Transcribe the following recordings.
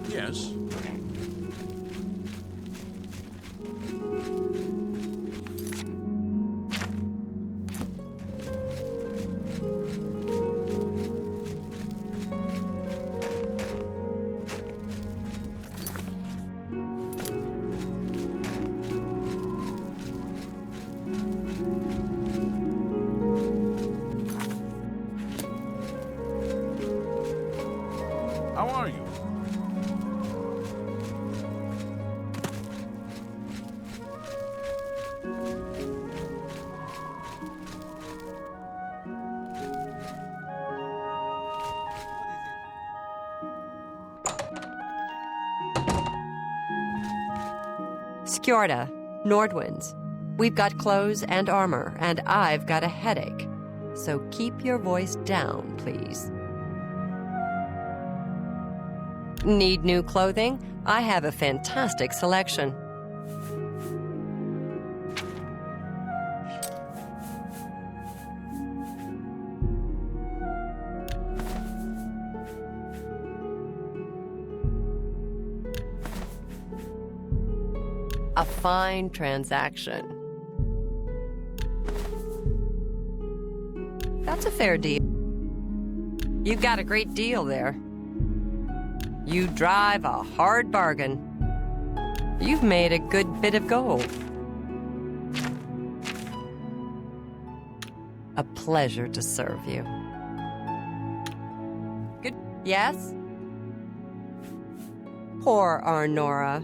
Yes. How are you? Skjorda, Nordwinds. We've got clothes and armor, and I've got a headache. So keep your voice down, please. Need new clothing? I have a fantastic selection. A fine transaction. That's a fair deal. You've got a great deal there. You drive a hard bargain. You've made a good bit of gold. A pleasure to serve you. Good. Yes? Poor Arnora.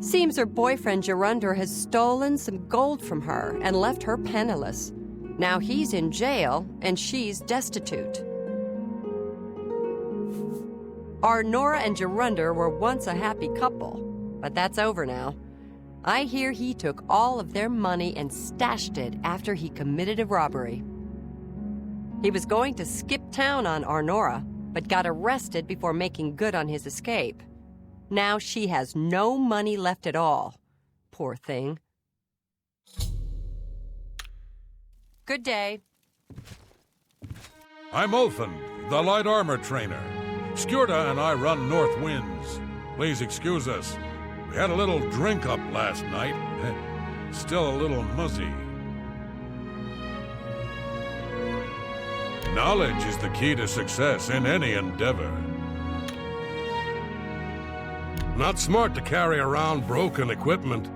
Seems her boyfriend Jerundur has stolen some gold from her and left her penniless. Now he's in jail and she's destitute. Arnora and Jerundur were once a happy couple, but that's over now. I hear he took all of their money and stashed it after he committed a robbery. He was going to skip town on Arnora, but got arrested before making good on his escape. Now she has no money left at all. Poor thing. Good day. I'm Ulfin, the light armor trainer. Skjorda and I run North Winds. Please excuse us. We had a little drink up last night. Still a little muzzy. Knowledge is the key to success in any endeavor. Not smart to carry around broken equipment.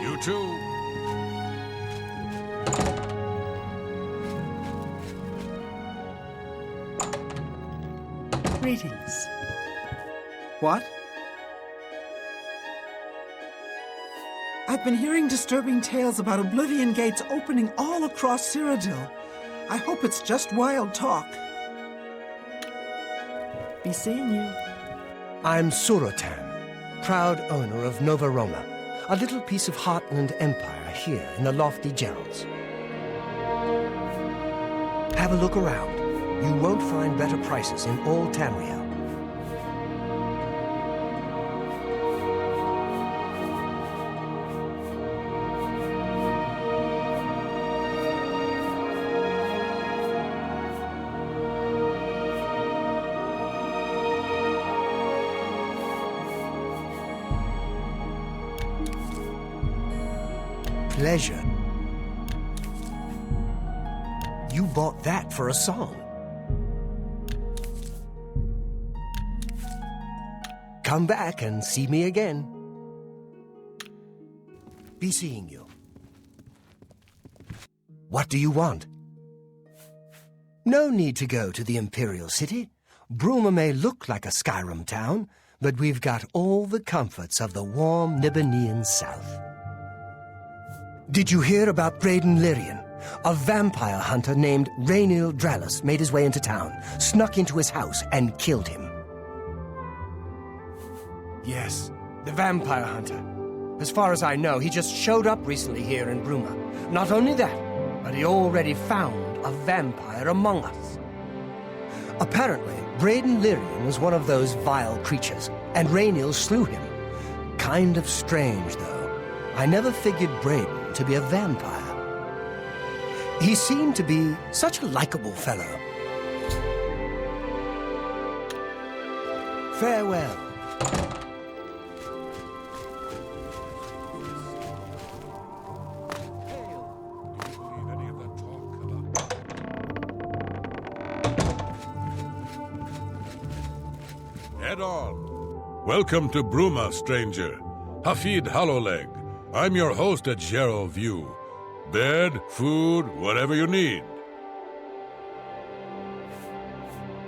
You too. Greetings. What? I've been hearing disturbing tales about Oblivion gates opening all across Cyrodiil. I hope it's just wild talk. Be seeing you. I'm Surotan, proud owner of Nova Roma, a little piece of Heartland Empire here in the lofty Jeralls. Have a look around. You won't find better prices in all Tamriel. Pleasure. You bought that for a song. Come back and see me again. Be seeing you. What do you want? No need to go to the Imperial City. Bruma may look like a Skyrim town, but we've got all the comforts of the warm Nibelheim south. Did you hear about Brayden Lyrian? A vampire hunter named Raynil Drallus made his way into town, snuck into his house, and killed him. Yes, the vampire hunter. As far as I know, he just showed up recently here in Bruma. Not only that, but he already found a vampire among us. Apparently, Brayden Lyrian was one of those vile creatures, and Raynil slew him. Kind of strange, though. I never figured Brayden to be a vampire. He seemed to be such a likable fellow. Farewell. Head on. Welcome to Bruma, stranger. Hafid Hollowleg. I'm your host at Jerall View. Bed, food, whatever you need.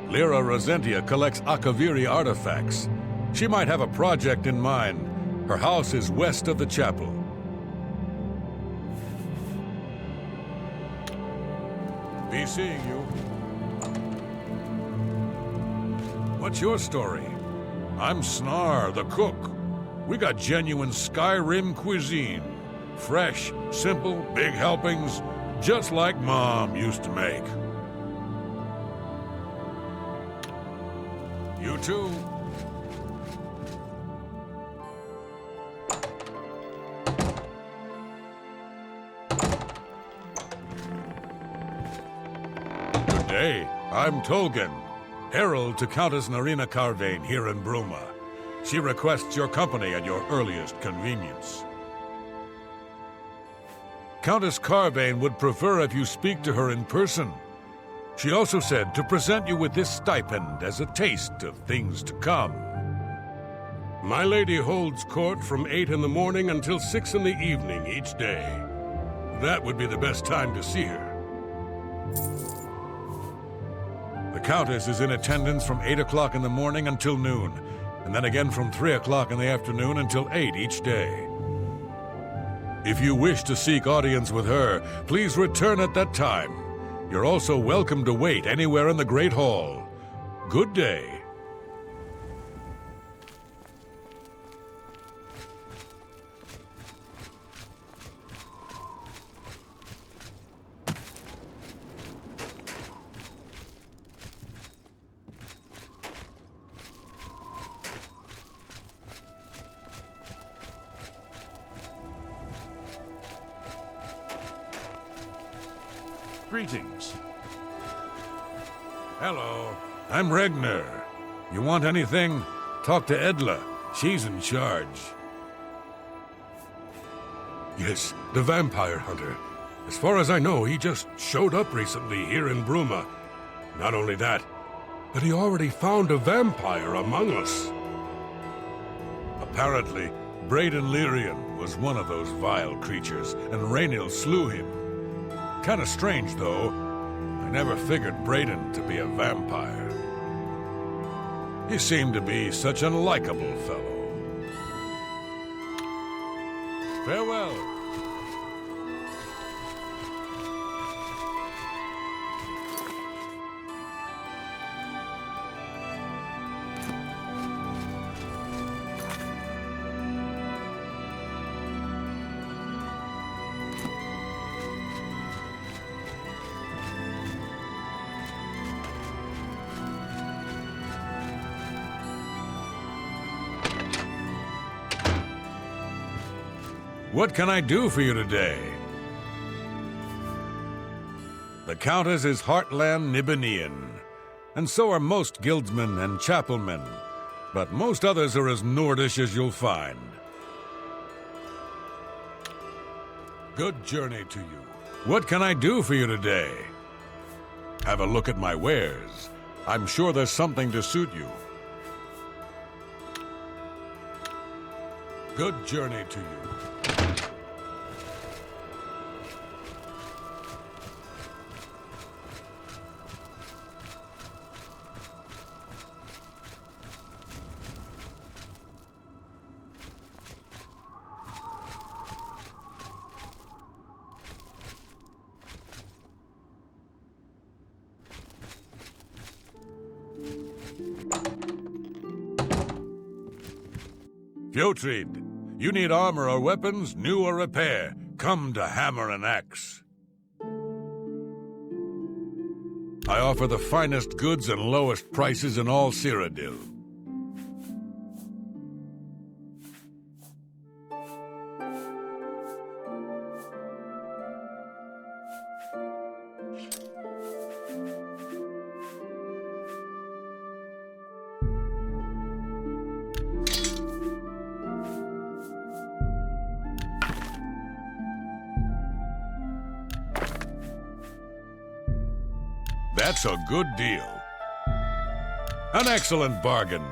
Lyra Rosentia collects Akaviri artifacts. She might have a project in mind. Her house is west of the chapel. Be seeing you. What's your story? I'm Snar, the cook. We got genuine Skyrim cuisine. Fresh, simple, big helpings, just like Mom used to make. You too. Good day. I'm Tolkien, herald to Countess Narina Carvane here in Bruma. She requests your company at your earliest convenience. Countess Carvane would prefer if you speak to her in person. She also said to present you with this stipend as a taste of things to come. My lady holds court from 8 in the morning until 6 in the evening each day. That would be the best time to see her. The Countess is in attendance from 8 o'clock in the morning until noon, and then again from 3 o'clock in the afternoon until 8 each day. If you wish to seek audience with her, please return at that time. You're also welcome to wait anywhere in the Great Hall. Good day. Greetings. Hello, I'm Regner. You want anything? Talk to Edla. She's in charge. Yes, the vampire hunter. As far as I know, he just showed up recently here in Bruma. Not only that, but he already found a vampire among us. Apparently, Brayden Lyrian was one of those vile creatures, and Raynil slew him. Kinda strange, though. I never figured Brayden to be a vampire. He seemed to be such an likable fellow. Farewell. What can I do for you today? The Countess is Heartland Nibelheim, and so are most guildsmen and chapelmen, but most others are as Nordish as you'll find. Good journey to you. What can I do for you today? Have a look at my wares. I'm sure there's something to suit you. Good journey to you. Fjotrid, you need armor or weapons, new or repair. Come to Hammer and Axe. I offer the finest goods and lowest prices in all Cyrodiil. That's a good deal. An excellent bargain.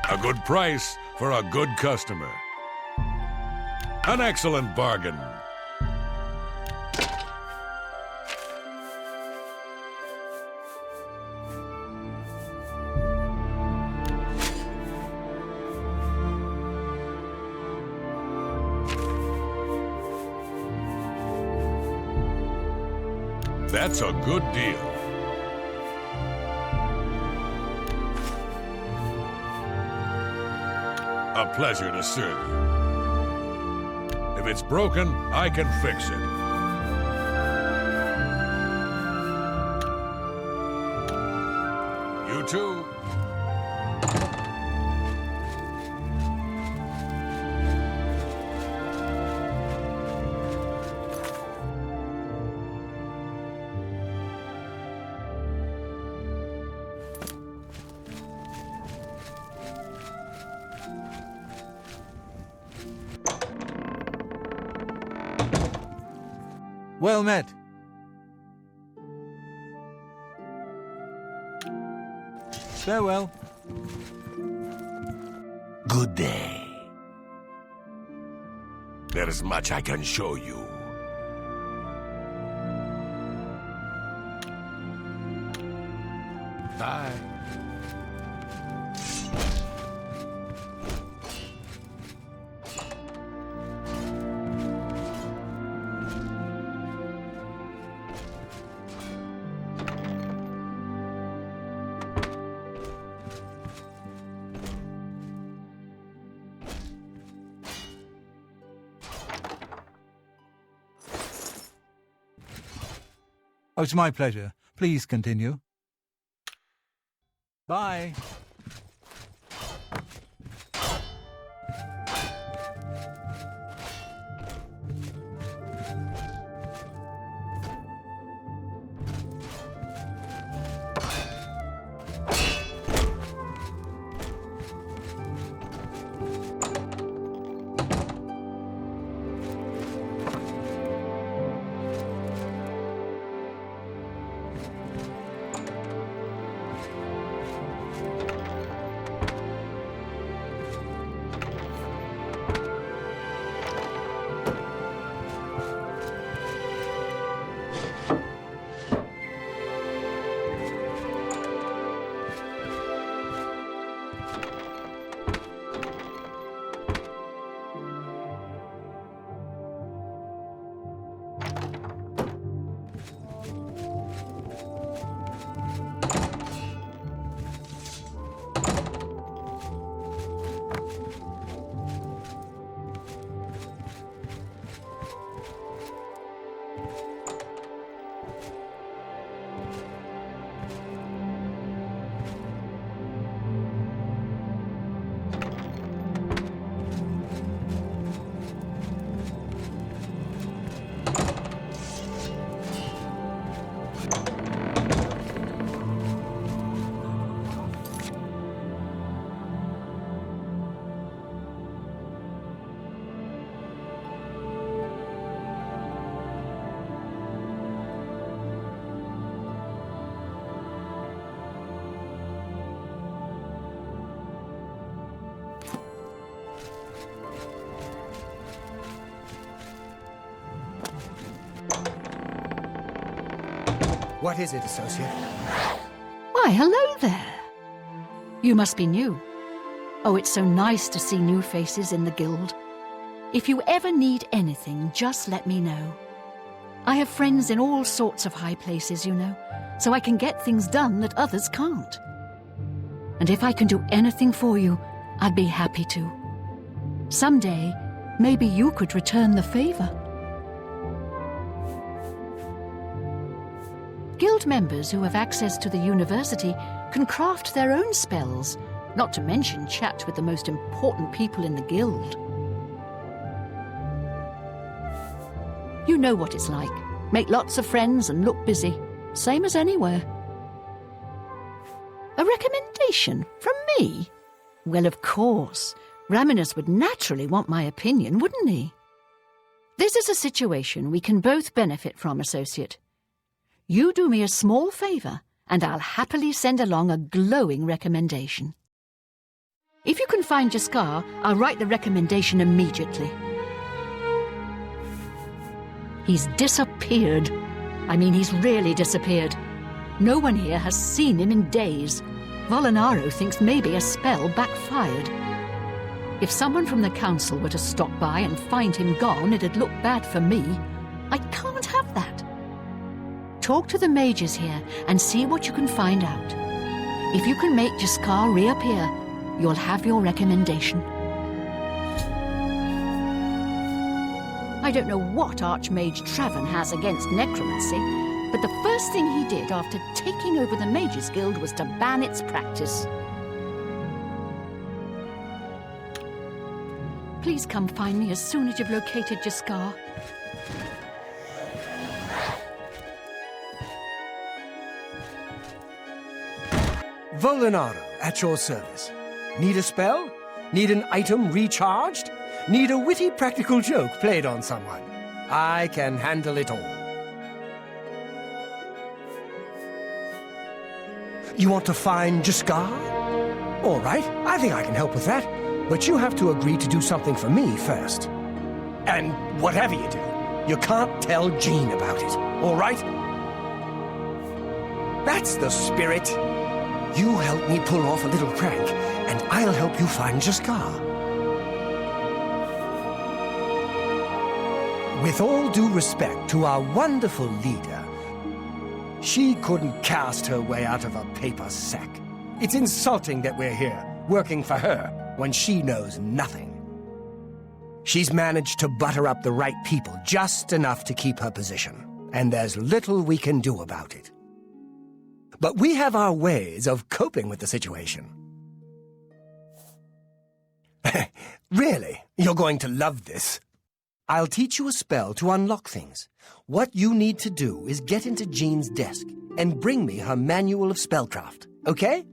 A good price for a good customer. An excellent bargain. That's a good deal. A pleasure to serve you. If it's broken, I can fix it. You too. Well met. Farewell. Good day. There's much I can show you. Bye. Oh, it's my pleasure. Please continue. Bye. What is it, Associate? Why, hello there. You must be new. Oh, it's so nice to see new faces in the guild. If you ever need anything, just let me know. I have friends in all sorts of high places, you know, so I can get things done that others can't. And if I can do anything for you, I'd be happy to. Someday, maybe you could return the favor. Guild members who have access to the university can craft their own spells, not to mention chat with the most important people in the guild. You know what it's like. Make lots of friends and look busy. Same as anywhere. A recommendation from me? Well, of course. Raminus would naturally want my opinion, wouldn't he? This is a situation we can both benefit from, Associate. You do me a small favor, and I'll happily send along a glowing recommendation. If you can find Jaskar, I'll write the recommendation immediately. He's disappeared. I mean, he's really disappeared. No one here has seen him in days. Volinaro thinks maybe a spell backfired. If someone from the council were to stop by and find him gone, it'd look bad for me. I can't have that. Talk to the mages here and see what you can find out. If you can make Jaskar reappear, you'll have your recommendation. I don't know what Archmage Traven has against necromancy, but the first thing he did after taking over the Mages Guild was to ban its practice. Please come find me as soon as you've located Jaskar. Volinaro, at your service. Need a spell? Need an item recharged? Need a witty practical joke played on someone? I can handle it all. You want to find Jaskar? All right, I think I can help with that. But you have to agree to do something for me first. And whatever you do, you can't tell Jean about it, all right? That's the spirit. You help me pull off a little prank, and I'll help you find Jaskar. With all due respect to our wonderful leader, she couldn't cast her way out of a paper sack. It's insulting that we're here, working for her, when she knows nothing. She's managed to butter up the right people just enough to keep her position, and there's little we can do about it. But we have our ways of coping with the situation. Really, you're going to love this. I'll teach you a spell to unlock things. What you need to do is get into Jean's desk and bring me her manual of spellcraft, okay?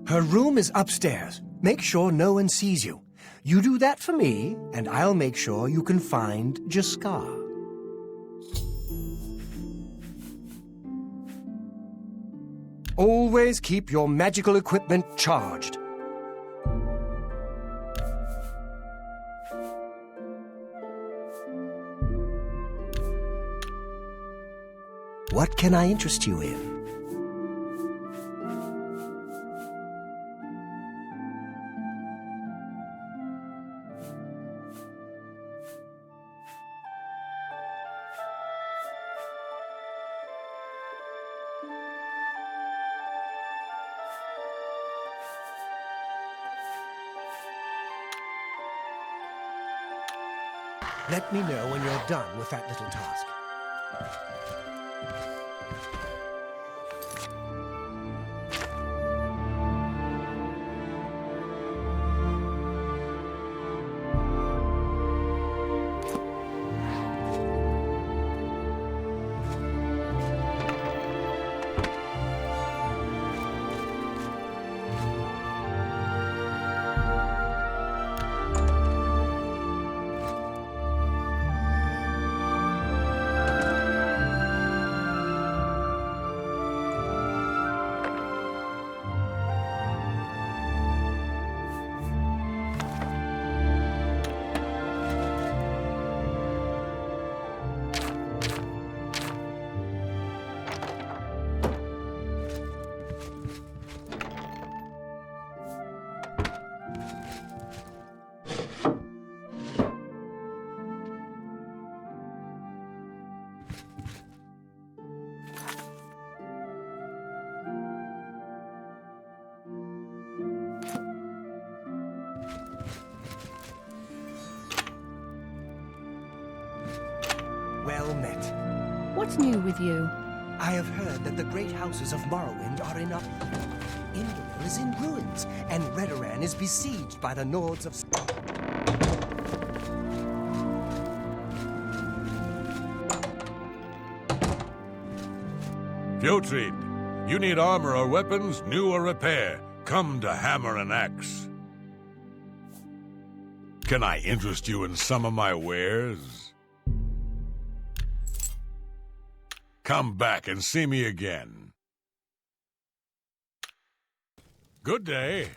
Her room is upstairs. Make sure no one sees you. You do that for me, and I'll make sure you can find Jaskar. Always keep your magical equipment charged. What can I interest you in? Let me know when you're done with that little task. well met. What's new with you? I have heard that the great houses of Morrowind are in upheaval. Indolor is in ruins, and Redoran is besieged by the Nords of... Fjotrid, you need armor or weapons, new or repair. Come to Hammer and Axe. Can I interest you in some of my wares? Come back and see me again. Good day.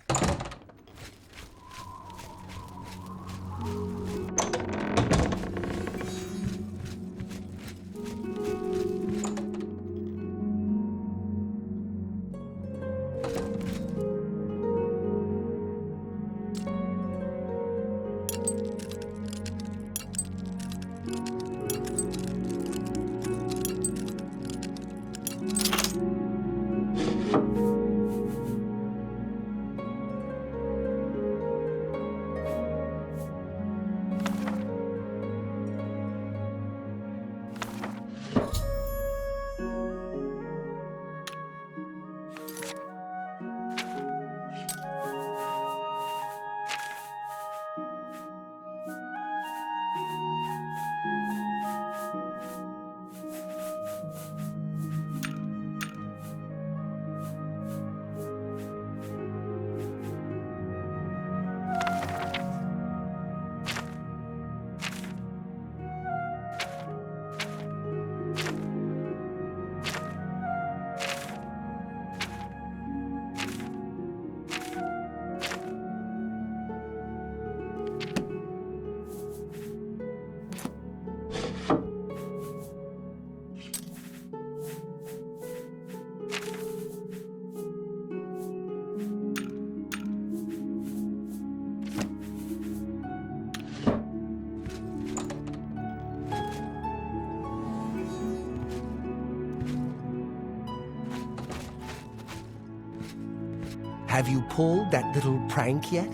Have you pulled that little prank yet?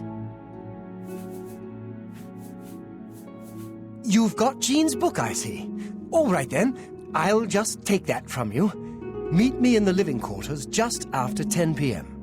You've got Jean's book, I see. All right then, I'll just take that from you. Meet me in the living quarters just after 10 p.m.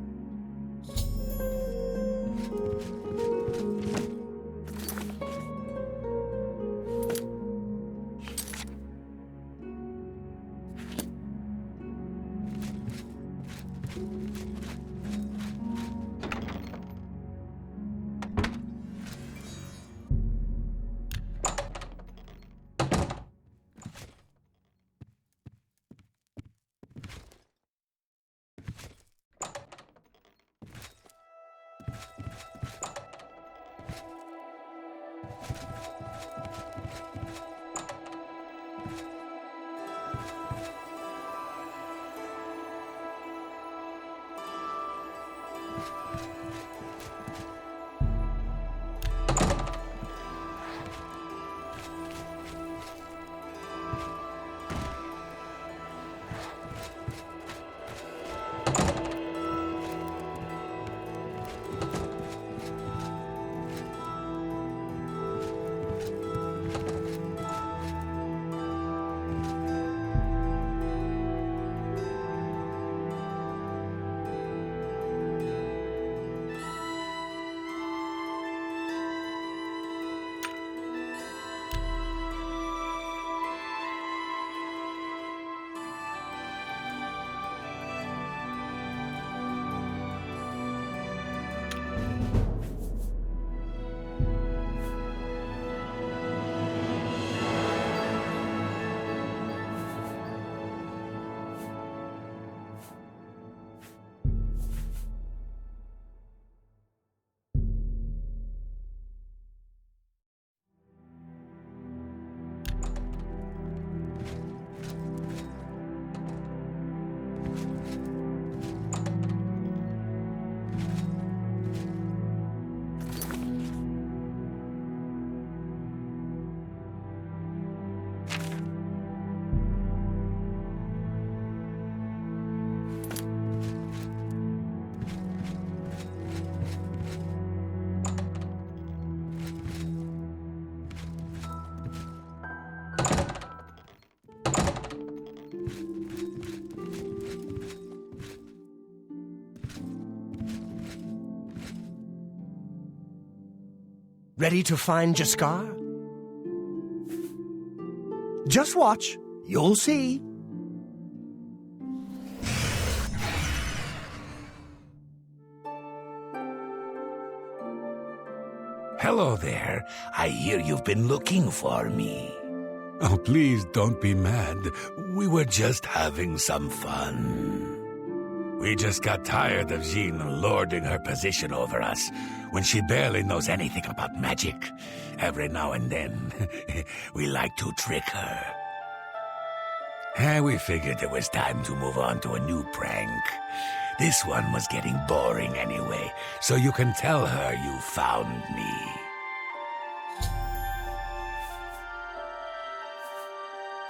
Ready to find Jaskar? Just watch. You'll see. Hello there. I hear you've been looking for me. Oh, please don't be mad. We were just having some fun. We just got tired of Jean lording her position over us when she barely knows anything about magic. Every now and then, we like to trick her. We figured it was time to move on to a new prank. This one was getting boring anyway, so you can tell her you found me.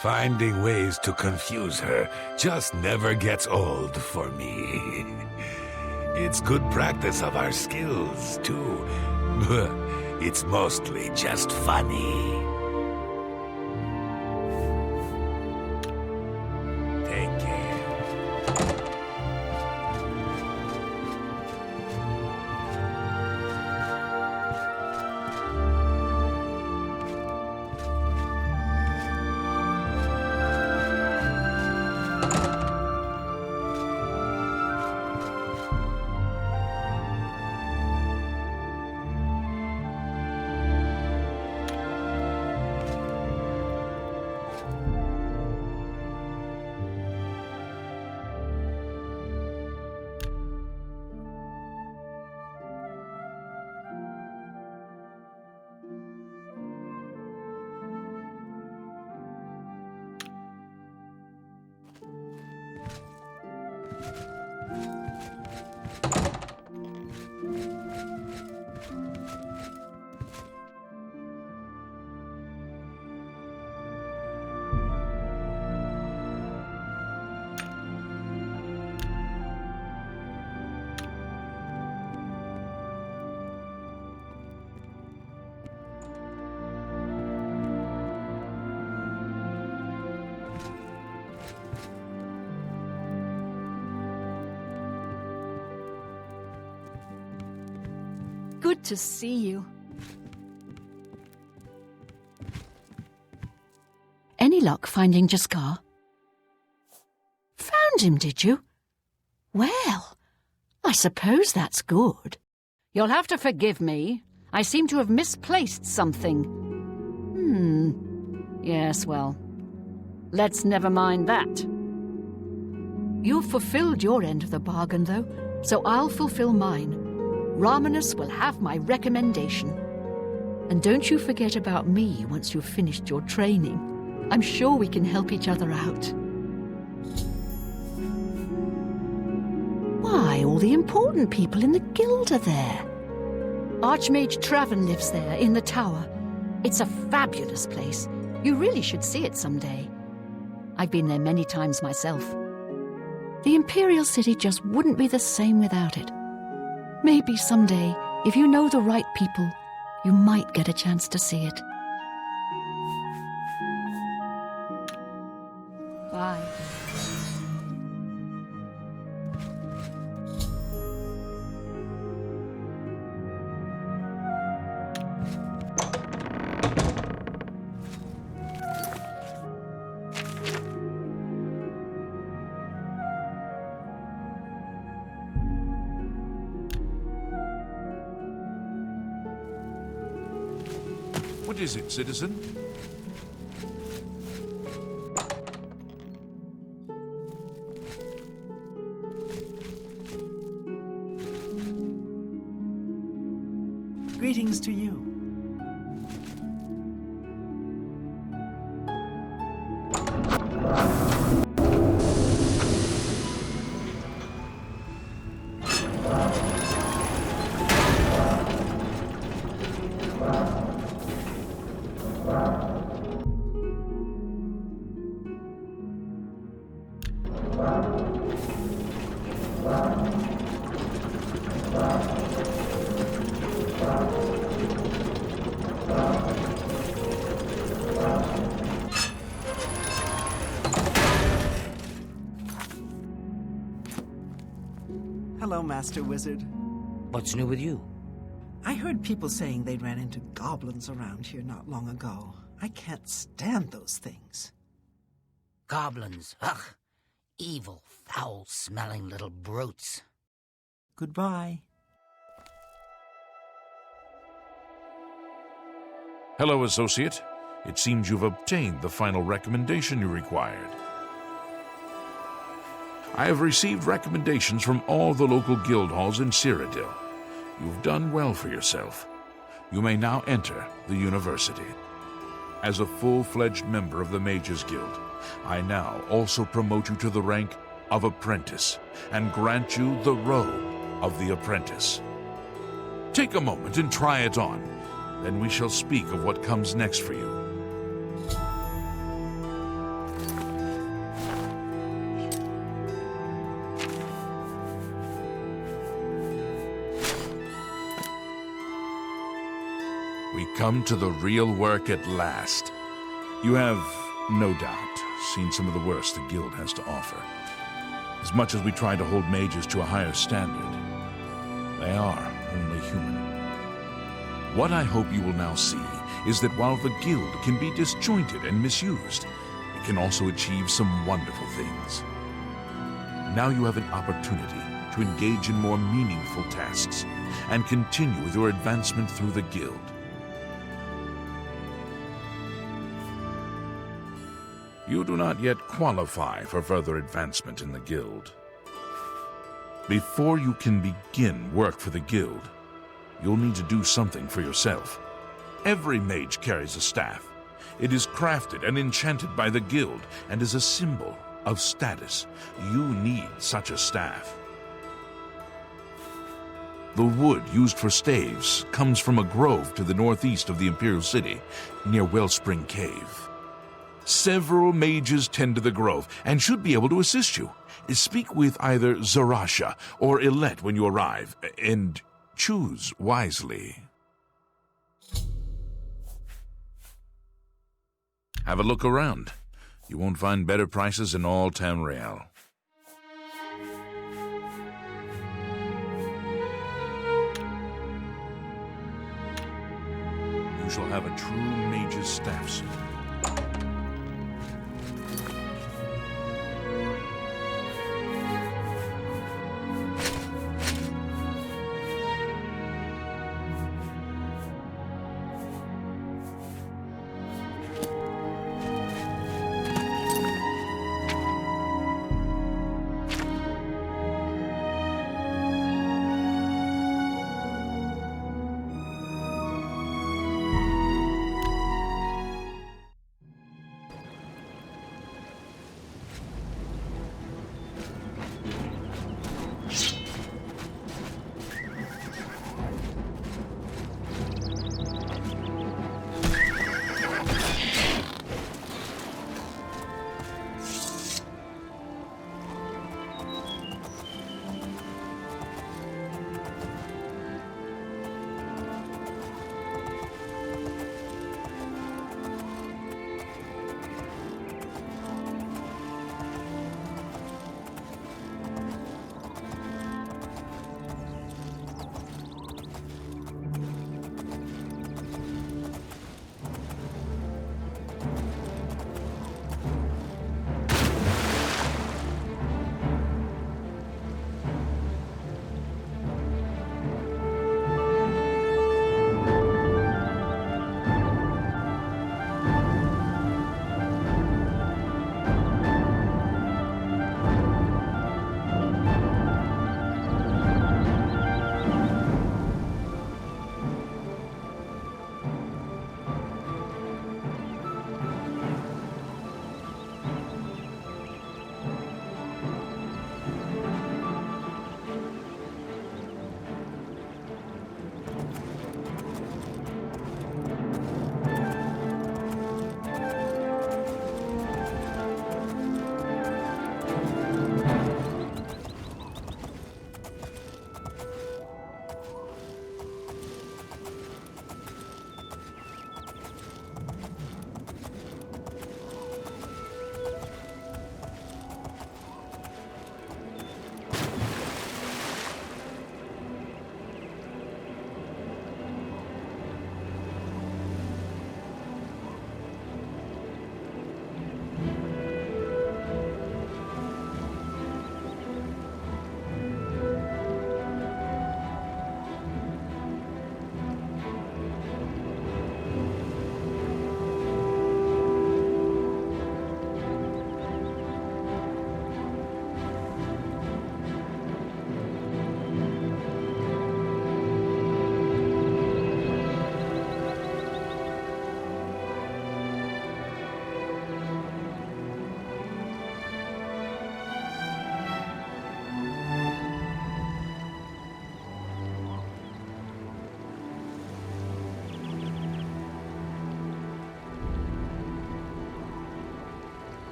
Finding ways to confuse her just never gets old for me. It's good practice of our skills, too. It's mostly just funny. Take care. Good to see you. Any luck finding Jaskar? Found him, did you? Well, I suppose that's good. You'll have to forgive me. I seem to have misplaced something. Yes, well, let's never mind that. You've fulfilled your end of the bargain, though, so I'll fulfill mine. Raminus will have my recommendation. And don't you forget about me once you've finished your training. I'm sure we can help each other out. Why, all the important people in the guild are there. Archmage Traven lives there, in the tower. It's a fabulous place. You really should see it someday. I've been there many times myself. The Imperial City just wouldn't be the same without it. Maybe someday, if you know the right people, you might get a chance to see it. Bye. What is it, citizen? Greetings to you. Hello, Master Wizard. What's new with you? I heard people saying they ran into goblins around here not long ago. I can't stand those things. Goblins, ugh. Evil, foul-smelling little brutes. Goodbye. Hello, Associate. It seems you've obtained the final recommendation you required. I have received recommendations from all the local guild halls in Cyrodiil. You've done well for yourself. You may now enter the university. As a full-fledged member of the Mages Guild, I now also promote you to the rank of Apprentice and grant you the robe of the Apprentice. Take a moment and try it on. Then we shall speak of what comes next for you. We come to the real work at last. You have, no doubt, seen some of the worst the Guild has to offer. As much as we try to hold mages to a higher standard, they are only human. What I hope you will now see is that while the Guild can be disjointed and misused, it can also achieve some wonderful things. Now you have an opportunity to engage in more meaningful tasks and continue with your advancement through the Guild. You do not yet qualify for further advancement in the Guild. Before you can begin work for the Guild, you'll need to do something for yourself. Every mage carries a staff. It is crafted and enchanted by the Guild and is a symbol of status. You need such a staff. The wood used for staves comes from a grove to the northeast of the Imperial City, near Wellspring Cave. Several mages tend to the grove and should be able to assist you. Speak with either Zarasha or Ilette when you arrive, and choose wisely. Have a look around. You won't find better prices in all Tamriel. You shall have a true mage's staff soon.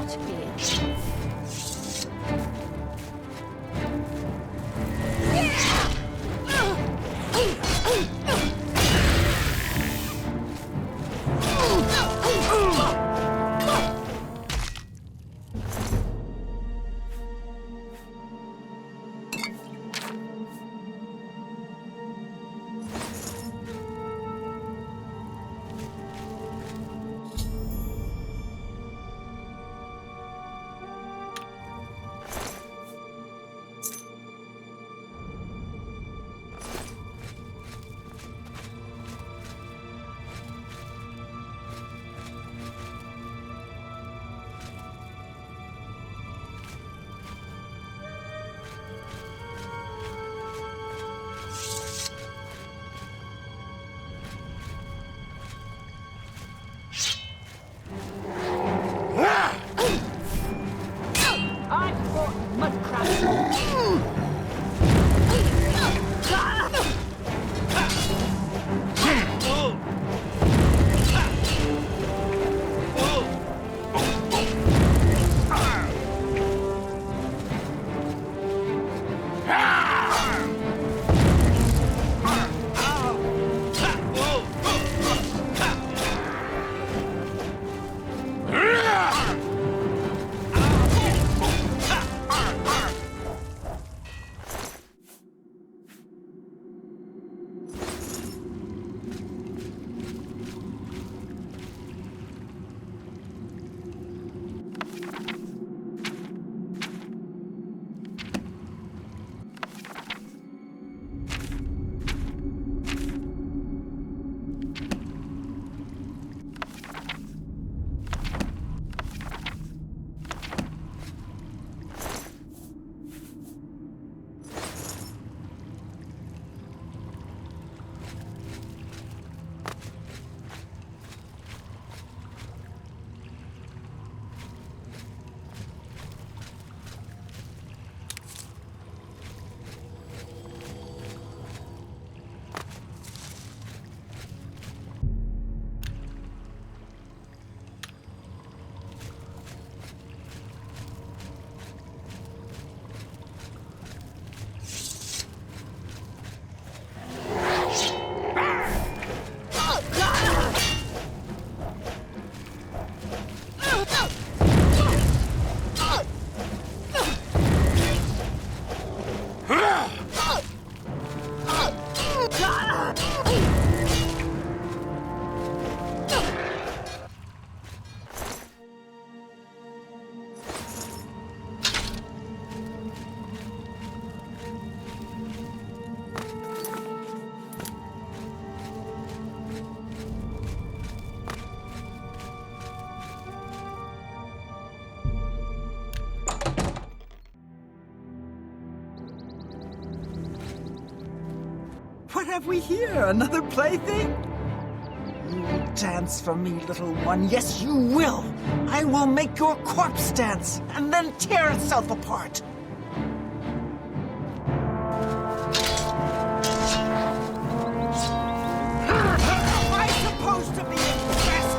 not here. What have we here? Another plaything? You will dance for me, little one. Yes, you will. I will make your corpse dance and then tear itself apart. Am I supposed to be impressed?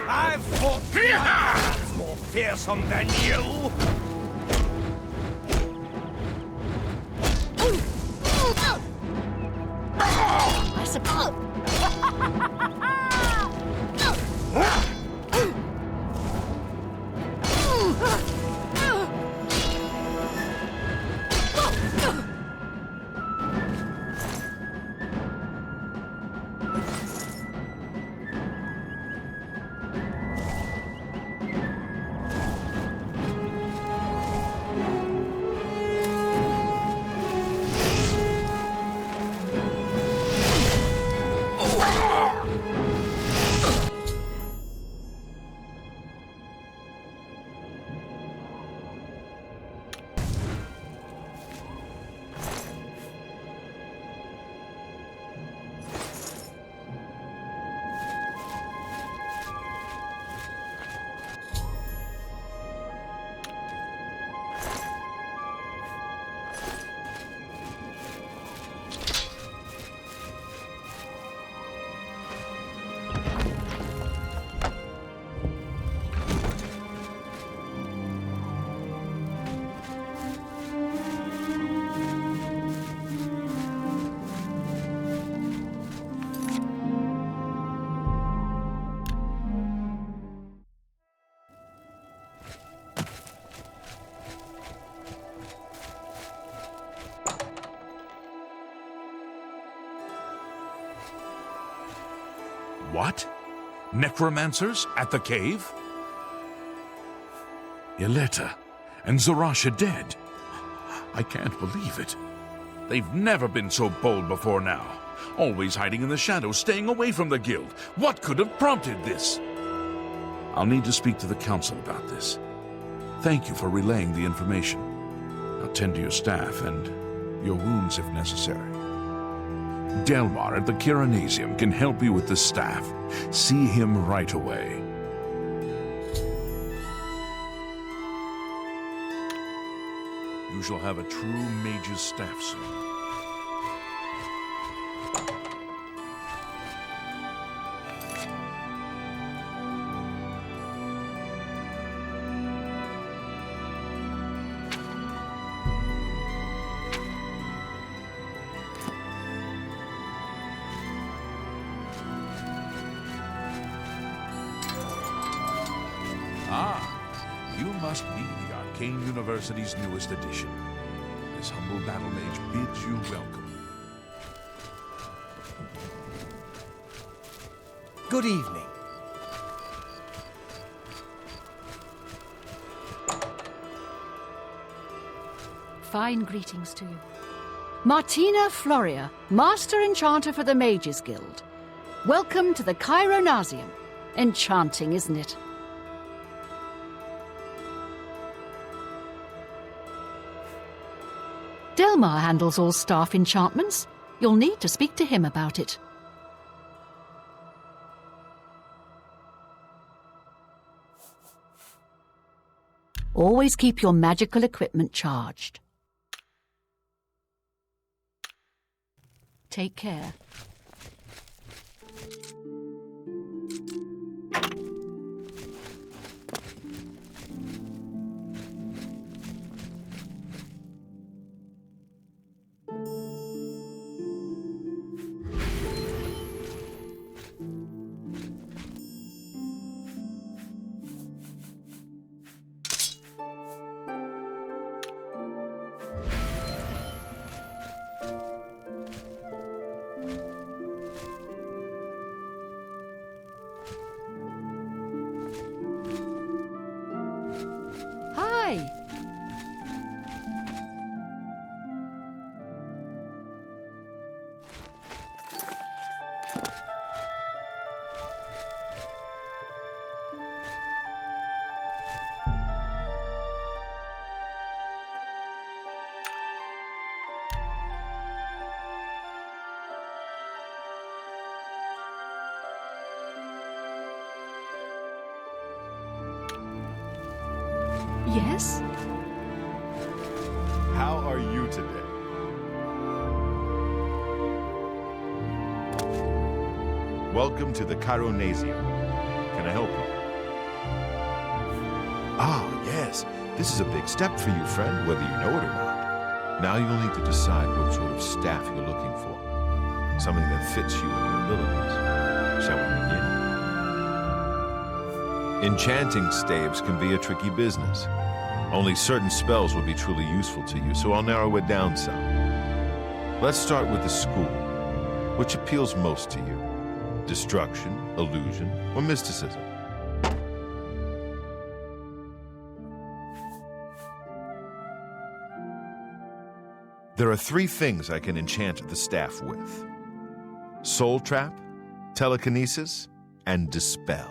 I've fought giants more fearsome than you! I suppose. What? Necromancers at the cave? Yeleta and Zarasha dead. I can't believe it. They've never been so bold before now. Always hiding in the shadows, staying away from the guild. What could have prompted this? I'll need to speak to the council about this. Thank you for relaying the information. I'll tend to your staff and your wounds if necessary. Delmar at the Kiranasium can help you with the staff. See him right away. You shall have a true mage's staff soon. You must be the Arcane University's newest addition. This humble battle mage bids you welcome. Good evening. Fine greetings to you. Martina Floria, Master Enchanter for the Mages Guild. Welcome to the Chironasium. Enchanting, isn't it? Delmar handles all staff enchantments. You'll need to speak to him about it. Always keep your magical equipment charged. Take care. Yes? How are you today? Welcome to the Chironasium. Can I help you? Ah, yes. This is a big step for you, friend, whether you know it or not. Now you'll need to decide what sort of staff you're looking for. Something that fits you and your abilities. Shall we begin? Enchanting staves can be a tricky business. Only certain spells will be truly useful to you, so I'll narrow it down some. Let's start with the school. Which appeals most to you? Destruction, illusion, or mysticism? There are 3 things I can enchant the staff with: Soul Trap, Telekinesis, and Dispel.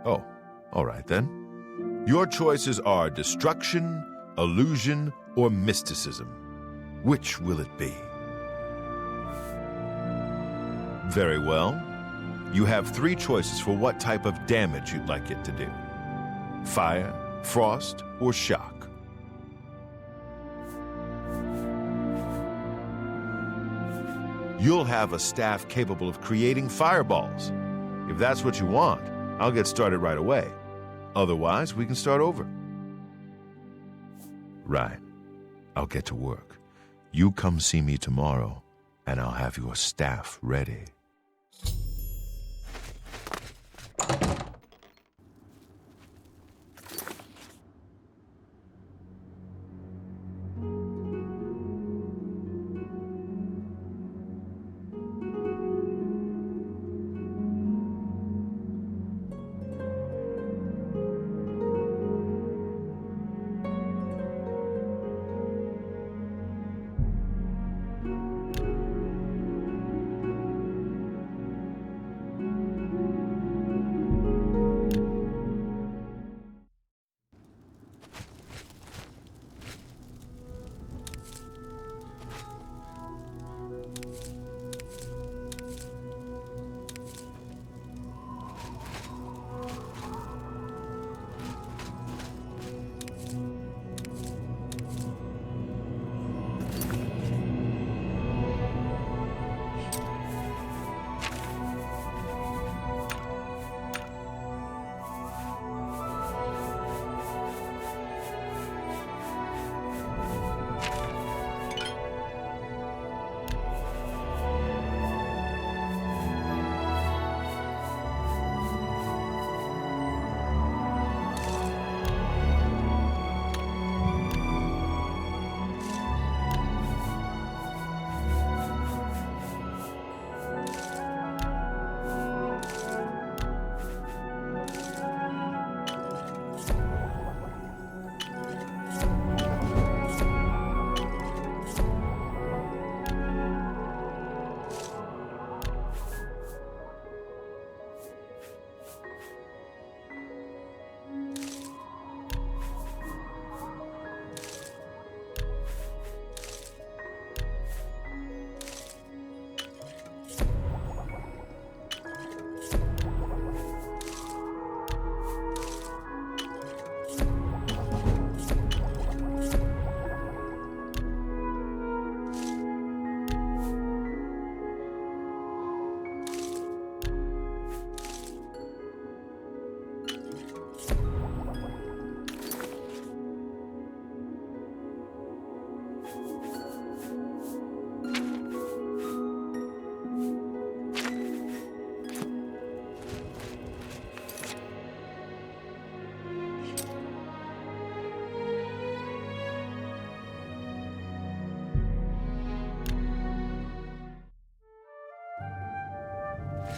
Oh, all right then. Your choices are Destruction, Illusion, or Mysticism. Which will it be? Very well. You have 3 choices for what type of damage you'd like it to do: fire, frost, or shock. You'll have a staff capable of creating fireballs. If that's what you want, I'll get started right away. Otherwise, we can start over. Right. I'll get to work. You come see me tomorrow, and I'll have your staff ready.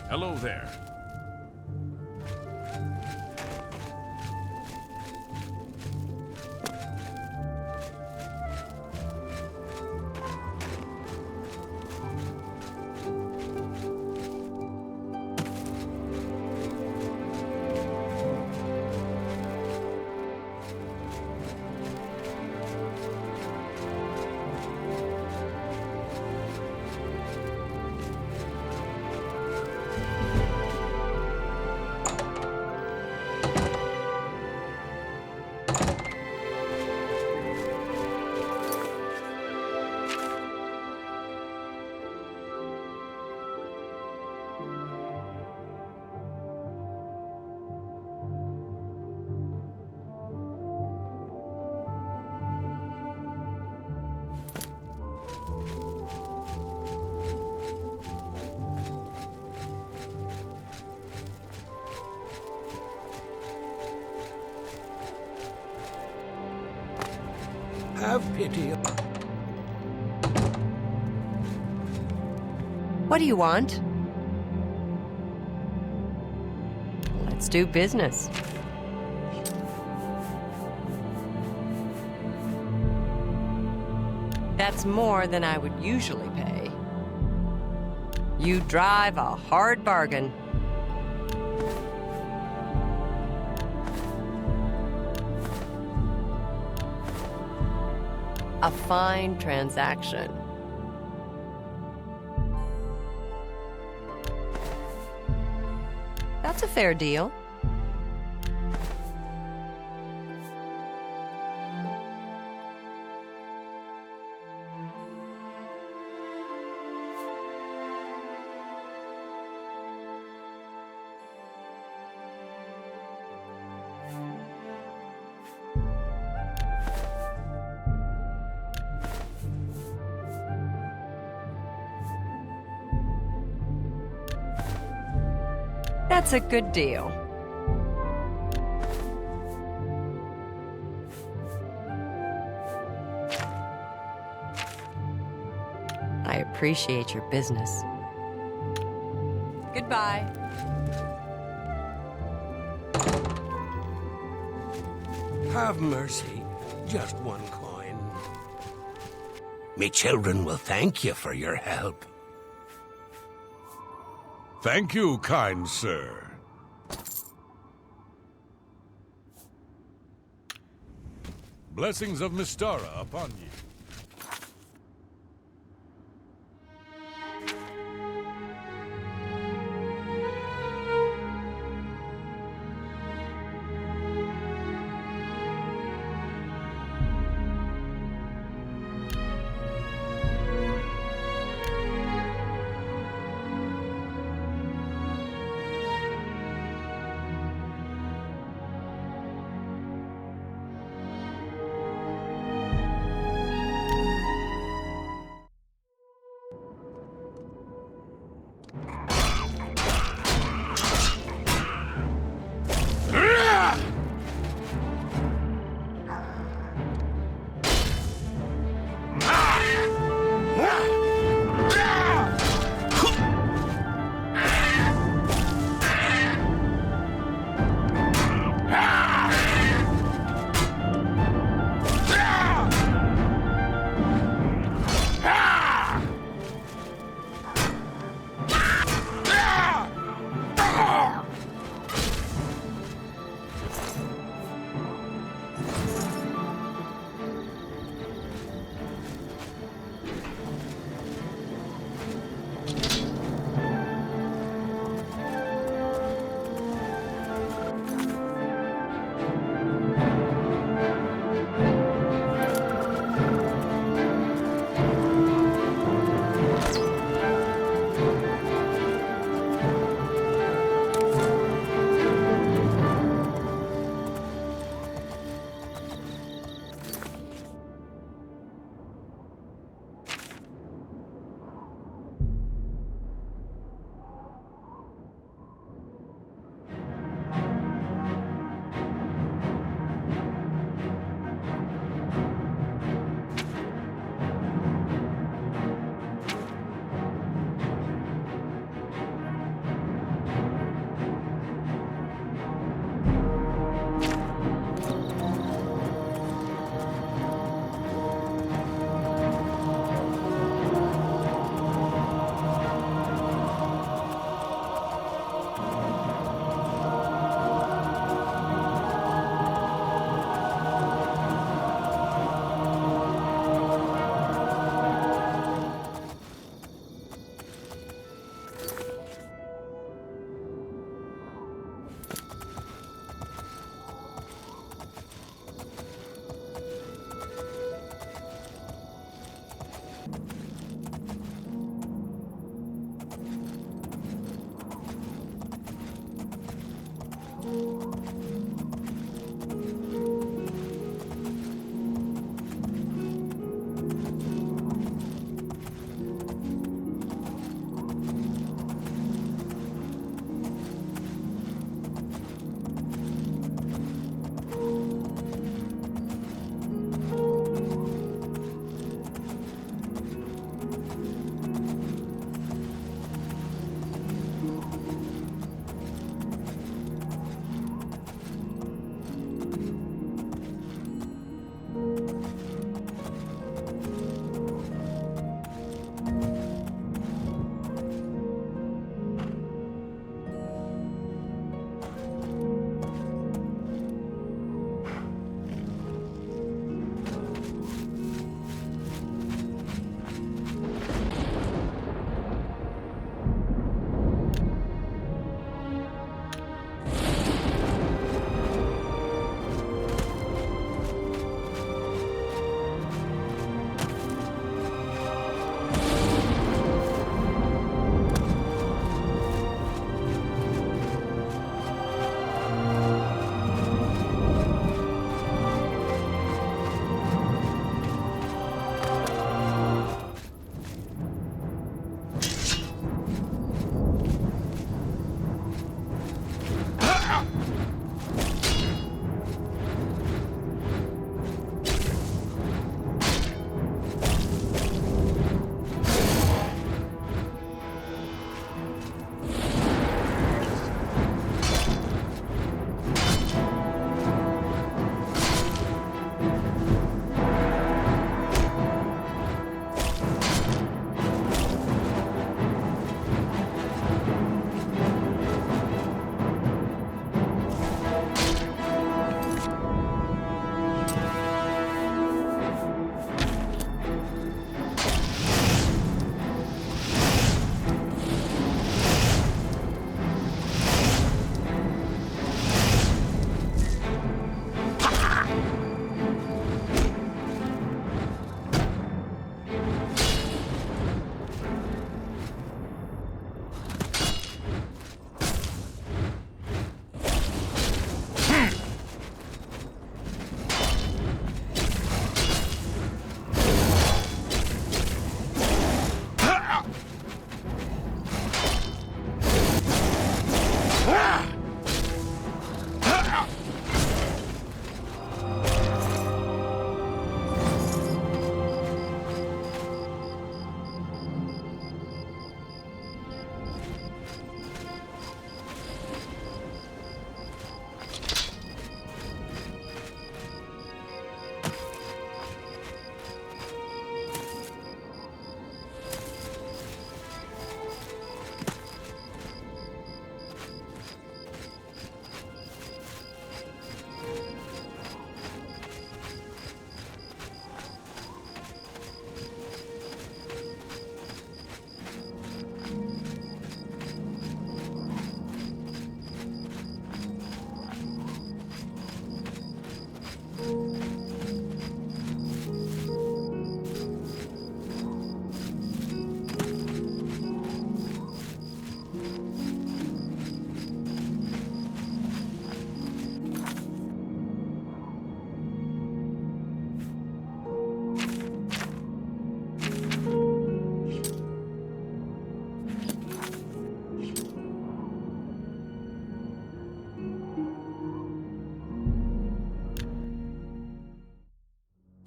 Hello there. Have pity. What do you want? Let's do business. That's more than I would usually pay. You drive a hard bargain. A fine transaction. That's a fair deal. That's a good deal. I appreciate your business. Goodbye. Have mercy. Just one coin. Me children will thank you for your help. Thank you, kind sir. Blessings of Mystara upon you.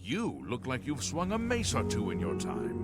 You look like you've swung a mace or two in your time.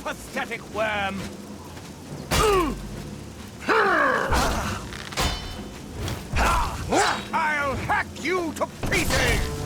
pathetic worm! I'll hack you to pieces!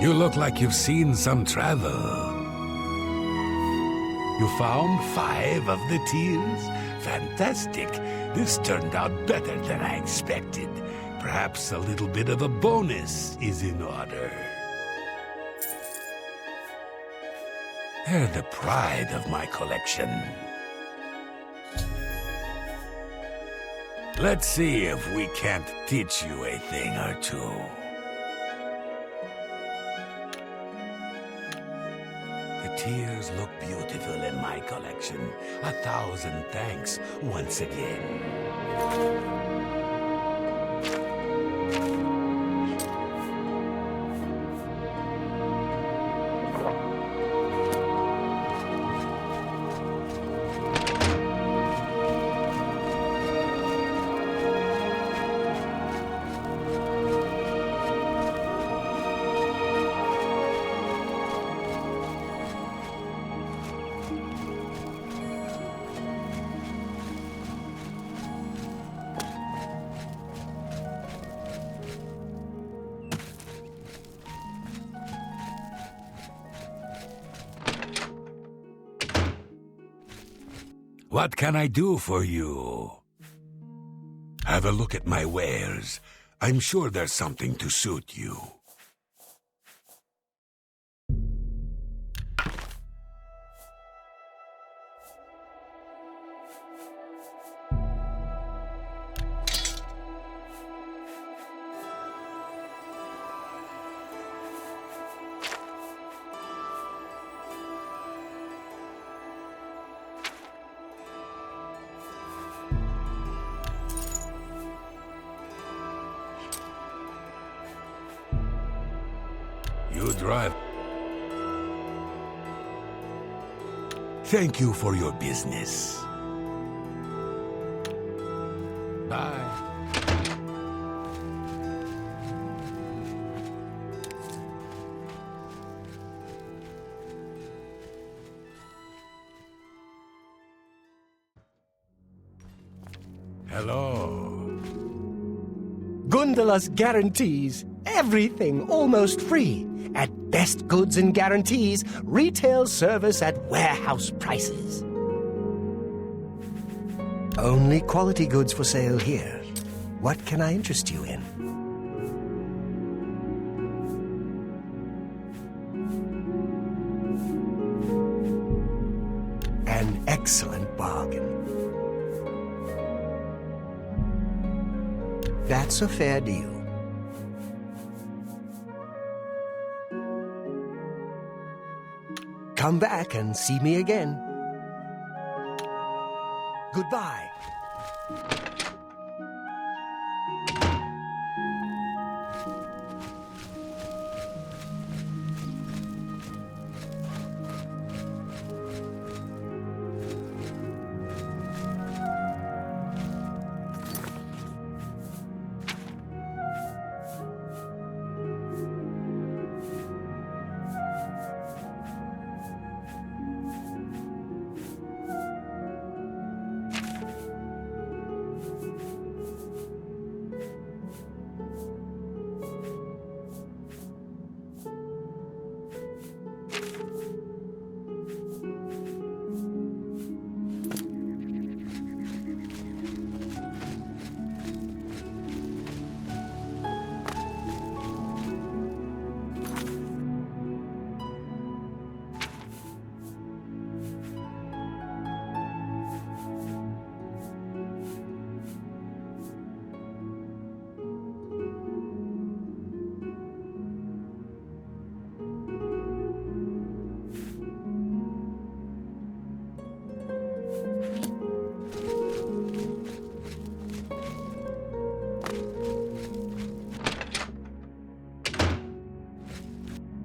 You look like you've seen some travel. You found 5 of the tears? Fantastic. This turned out better than I expected. Perhaps a little bit of a bonus is in order. They're the pride of my collection. Let's see if we can't teach you a thing or two. The tears look beautiful in my collection. 1,000 thanks once again. What can I do for you? Have a look at my wares. I'm sure there's something to suit you. You drive. Thank you for your business. Bye. Hello. Gundala's guarantees everything almost free. At best goods and guarantees, retail service at warehouse prices. Only quality goods for sale here. What can I interest you in? An excellent bargain. That's a fair deal. Come back and see me again. Goodbye.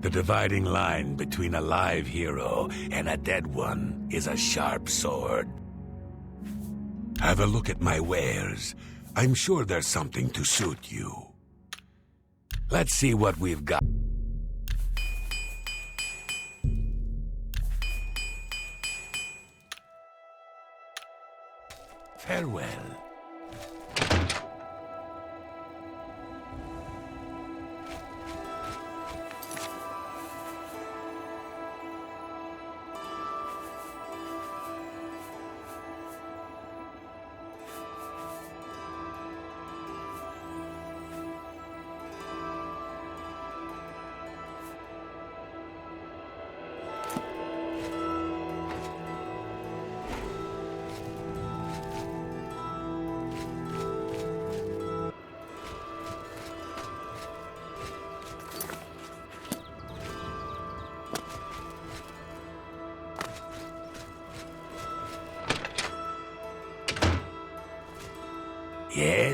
The dividing line between a live hero and a dead one is a sharp sword. Have a look at my wares. I'm sure there's something to suit you. Let's see what we've got. Farewell.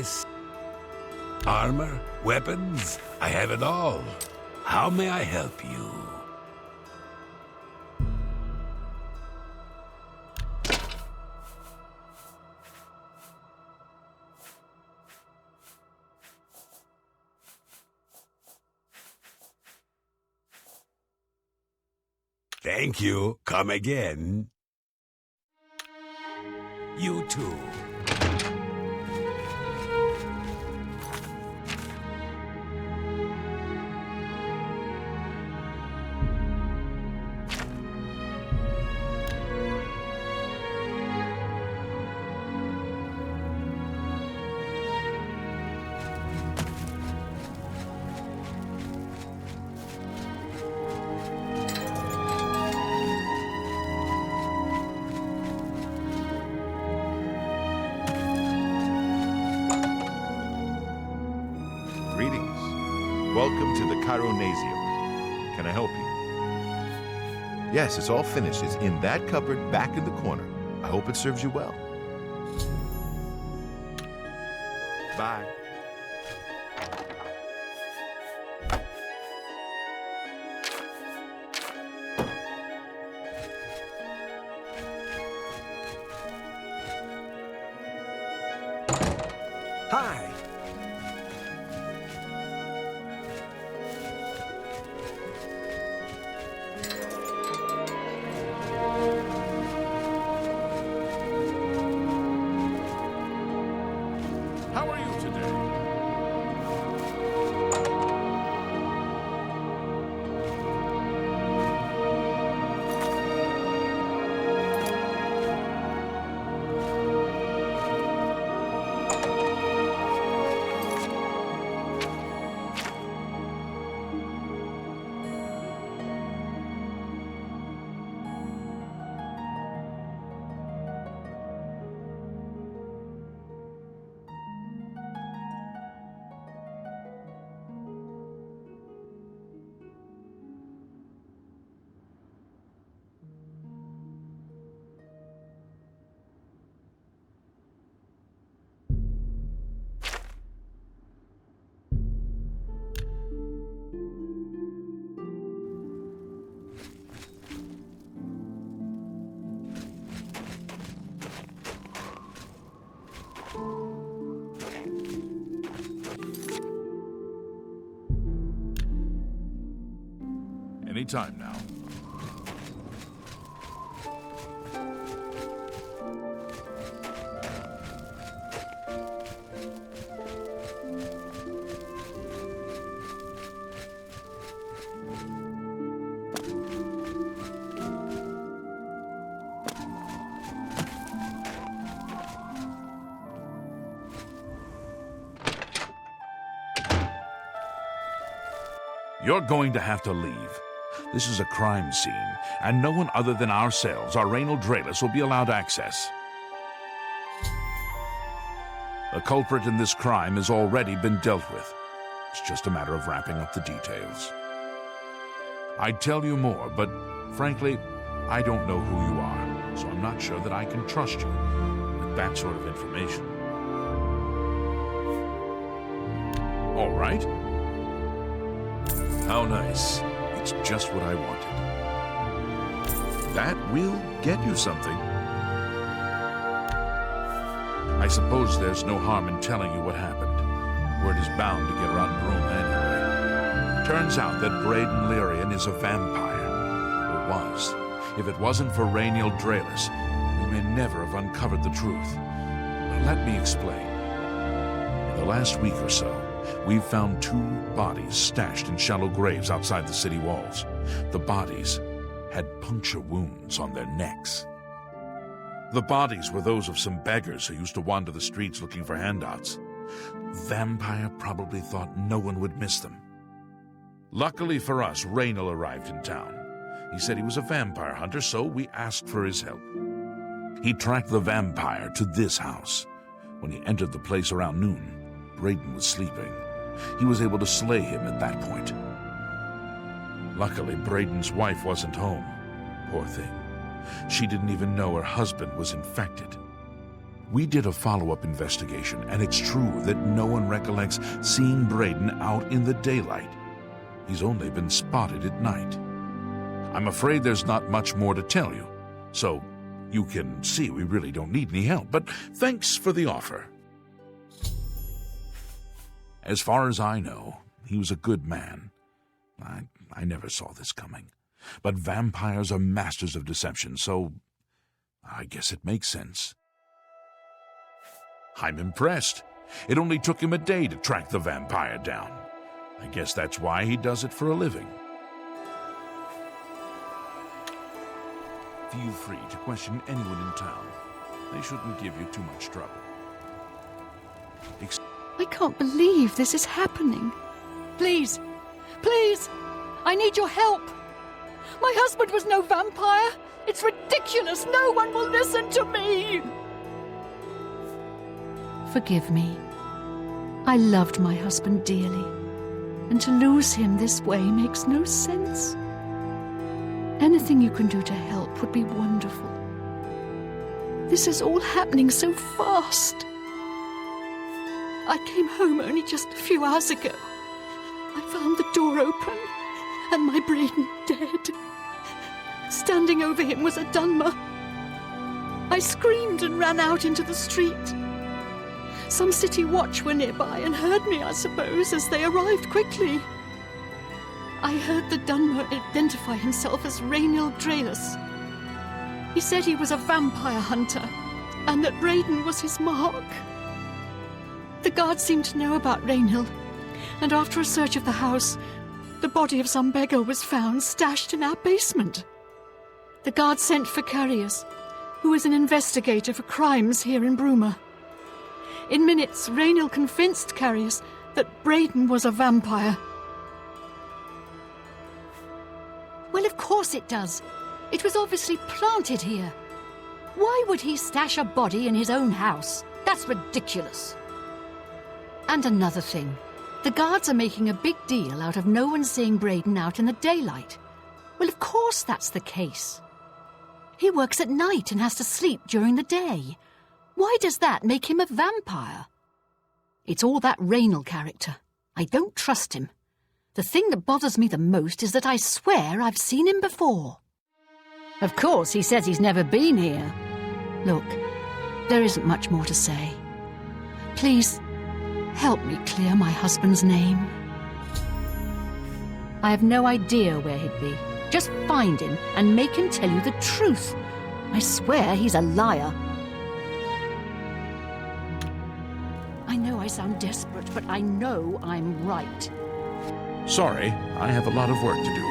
Yes. Armor, weapons, I have it all. How may I help you? Thank you. Come again. You too. Welcome to the Chironasium. Can I help you? Yes, it's all finished. It's in that cupboard back in the corner. I hope it serves you well. Bye. Hi. Any time now. You're going to have to leave. This is a crime scene, and no one other than ourselves, our Raynil Draelus, will be allowed access. The culprit in this crime has already been dealt with. It's just a matter of wrapping up the details. I'd tell you more, but frankly, I don't know who you are, so I'm not sure that I can trust you with that sort of information. All right. How nice. It's just what I wanted. That will get you something. I suppose there's no harm in telling you what happened. Word is bound to get around Bruma anyway. Turns out that Braden Lyrian is a vampire. Or was. If it wasn't for Raynil Draelus, we may never have uncovered the truth. But let me explain. In the last week or so, we've found 2 bodies stashed in shallow graves outside the city walls. The bodies had puncture wounds on their necks. The bodies were those of some beggars who used to wander the streets looking for handouts. Vampire probably thought no one would miss them. Luckily for us, Raynil arrived in town. He said he was a vampire hunter, so we asked for his help. He tracked the vampire to this house. When he entered the place around noon, Braden was sleeping. He was able to slay him at that point. Luckily, Braden's wife wasn't home. Poor thing. She didn't even know her husband was infected. We did a follow-up investigation, and it's true that no one recollects seeing Braden out in the daylight. He's only been spotted at night. I'm afraid there's not much more to tell you, so you can see we really don't need any help, but thanks for the offer. As far as I know, he was a good man. I never saw this coming. But vampires are masters of deception, so I guess it makes sense. I'm impressed. It only took him a day to track the vampire down. I guess that's why he does it for a living. Feel free to question anyone in town. They shouldn't give you too much trouble. I can't believe this is happening. Please, please, I need your help. My husband was no vampire. It's ridiculous. No one will listen to me. Forgive me. I loved my husband dearly, and to lose him this way makes no sense. Anything you can do to help would be wonderful. This is all happening so fast. I came home only just a few hours ago. I found the door open and my Braden dead. Standing over him was a Dunmer. I screamed and ran out into the street. Some city watch were nearby and heard me, I suppose, as they arrived quickly. I heard the Dunmer identify himself as Raynil. He said he was a vampire hunter and that Braden was his mark. The guards seemed to know about Raynil, and after a search of the house, the body of some beggar was found stashed in our basement. The guards sent for Arrius, who is an investigator for crimes here in Bruma. In minutes, Raynil convinced Arrius that Braden was a vampire. Well, of course it does. It was obviously planted here. Why would he stash a body in his own house? That's ridiculous. And another thing. The guards are making a big deal out of no one seeing Braden out in the daylight. Well, of course that's the case. He works at night and has to sleep during the day. Why does that make him a vampire? It's all that Raynil character. I don't trust him. The thing that bothers me the most is that I swear I've seen him before. Of course, he says he's never been here. Look, there isn't much more to say. Please, help me clear my husband's name. I have no idea where he'd be. Just find him and make him tell you the truth. I swear he's a liar. I know I sound desperate, but I know I'm right. Sorry, I have a lot of work to do.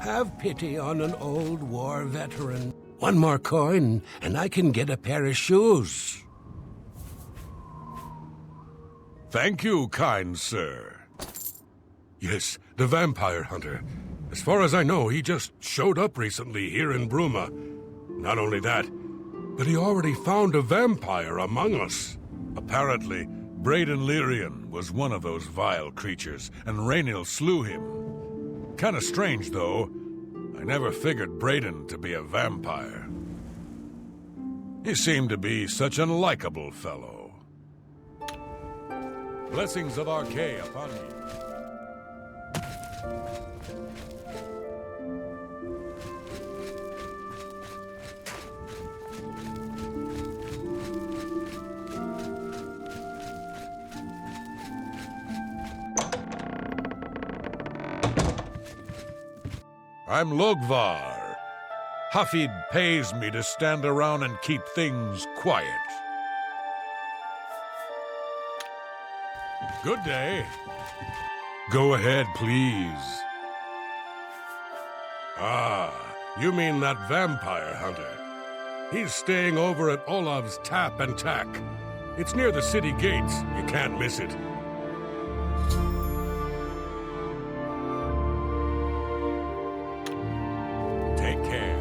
Have pity on an old war veteran. One more coin, and I can get a pair of shoes. Thank you, kind sir. Yes, the vampire hunter. As far as I know, he just showed up recently here in Bruma. Not only that, but he already found a vampire among us. Apparently, Braden Lyrian was one of those vile creatures, and Raynil slew him. Kinda strange, though. I never figured Brayden to be a vampire. He seemed to be such an likable fellow. Blessings of Arcane upon you. I'm Logvar. Hafid pays me to stand around and keep things quiet. Good day. Go ahead, please. Ah, you mean that vampire hunter. He's staying over at Olav's Tap and Tack. It's near the city gates. You can't miss it. Take care.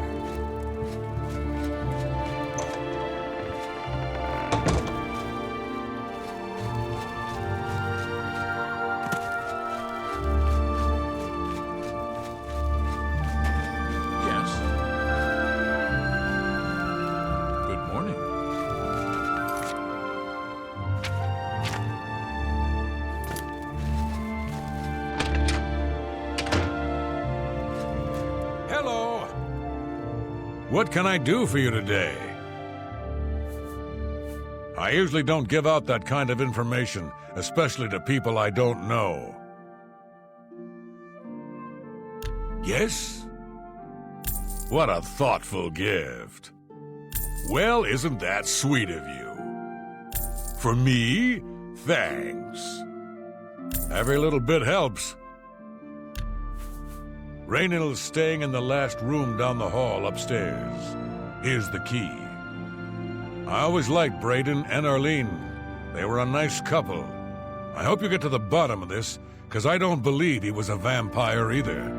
Yes. Good morning. Hello. What can I do for you today? I usually don't give out that kind of information, especially to people I don't know. Yes? What a thoughtful gift. Well, isn't that sweet of you? For me? Thanks. Every little bit helps. Raynil's staying in the last room down the hall upstairs. Here's the key. I always liked Brayden and Arlene. They were a nice couple. I hope you get to the bottom of this, because I don't believe he was a vampire either.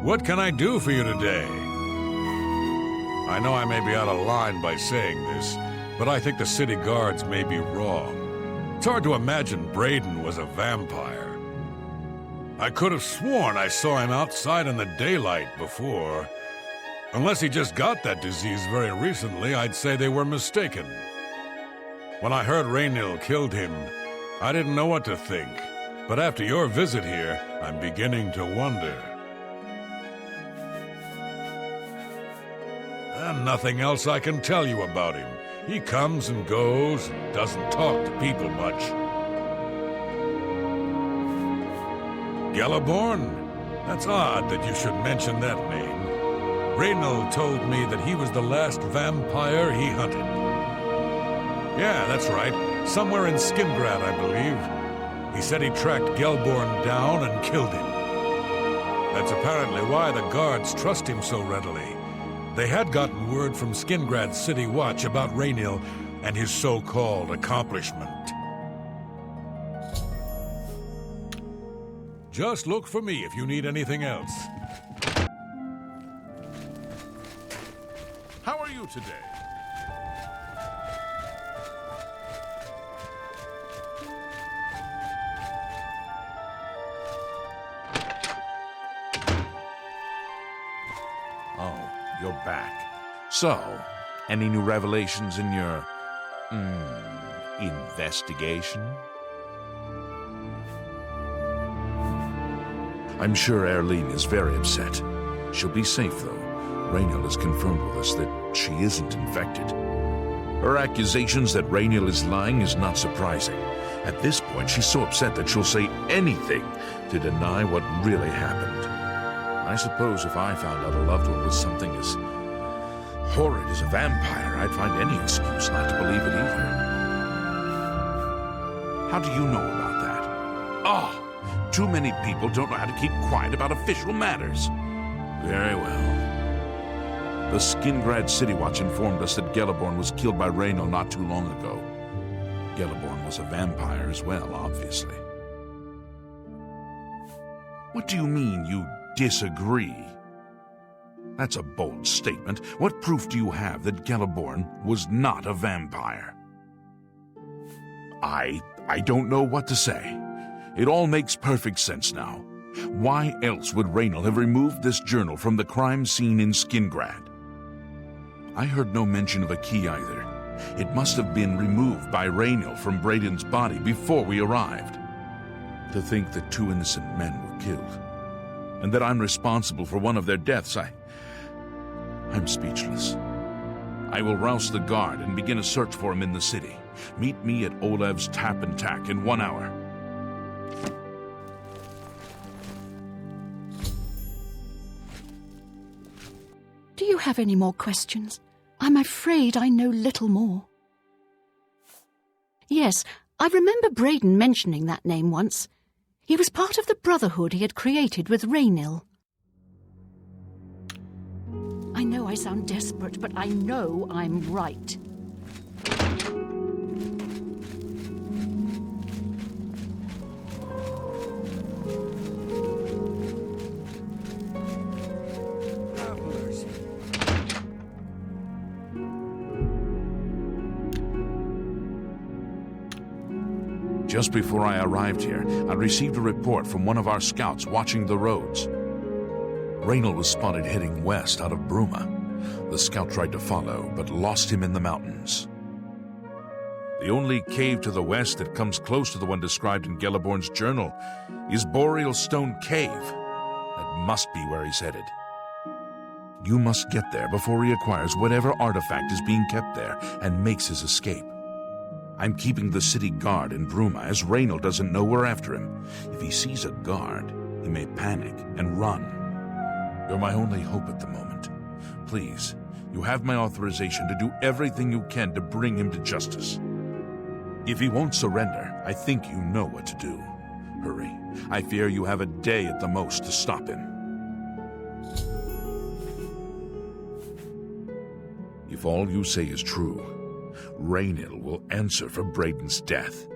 What can I do for you today? I know I may be out of line by saying this, but I think the city guards may be wrong. It's hard to imagine Braden was a vampire. I could have sworn I saw him outside in the daylight before. Unless he just got that disease very recently, I'd say they were mistaken. When I heard Raynil killed him, I didn't know what to think. But after your visit here, I'm beginning to wonder. And nothing else I can tell you about him. He comes and goes, and doesn't talk to people much. Galaborn? That's odd that you should mention that name. Raynil told me that he was the last vampire he hunted. Yeah, that's right. Somewhere in Skingrad, I believe. He said he tracked Gelborn down and killed him. That's apparently why the guards trust him so readily. They had gotten word from Skingrad's City Watch about Raynil and his so-called accomplishment. Just look for me if you need anything else. How are you today? Oh, you're back. So, any new revelations in your, investigation? I'm sure Erlene is very upset. She'll be safe, though. Raynil has confirmed with us that she isn't infected. Her accusations that Raynil is lying is not surprising. At this point, she's so upset that she'll say anything to deny what really happened. I suppose if I found out a loved one was something as horrid as a vampire, I'd find any excuse not to believe it either. How do you know about that? Oh, too many people don't know how to keep quiet about official matters. Very well. The Skingrad City Watch informed us that Gelborn was killed by Raynil not too long ago. Gelborn was a vampire as well, obviously. What do you mean, you disagree? That's a bold statement. What proof do you have that Gelborn was not a vampire? I don't know what to say. It all makes perfect sense now. Why else would Raynil have removed this journal from the crime scene in Skingrad? I heard no mention of a key either. It must have been removed by Raynil from Braden's body before we arrived. To think that 2 innocent men were killed, and that I'm responsible for one of their deaths, I'm speechless. I will rouse the guard and begin a search for him in the city. Meet me at Olav's Tap and Tack in 1 hour. Do you have any more questions? I'm afraid I know little more. Yes, I remember Braden mentioning that name once. He was part of the Brotherhood he had created with Raynil. I know I sound desperate, but I know I'm right. Just before I arrived here, I received a report from one of our scouts watching the roads. Raynil was spotted heading west out of Bruma. The scout tried to follow, but lost him in the mountains. The only cave to the west that comes close to the one described in Gelborn's journal is Boreal Stone Cave. That must be where he's headed. You must get there before he acquires whatever artifact is being kept there and makes his escape. I'm keeping the city guard in Bruma, as Raynil doesn't know we're after him. If he sees a guard, he may panic and run. You're my only hope at the moment. Please, you have my authorization to do everything you can to bring him to justice. If he won't surrender, I think you know what to do. Hurry. I fear you have a day at the most to stop him. If all you say is true, Raynil will answer for Braden's death.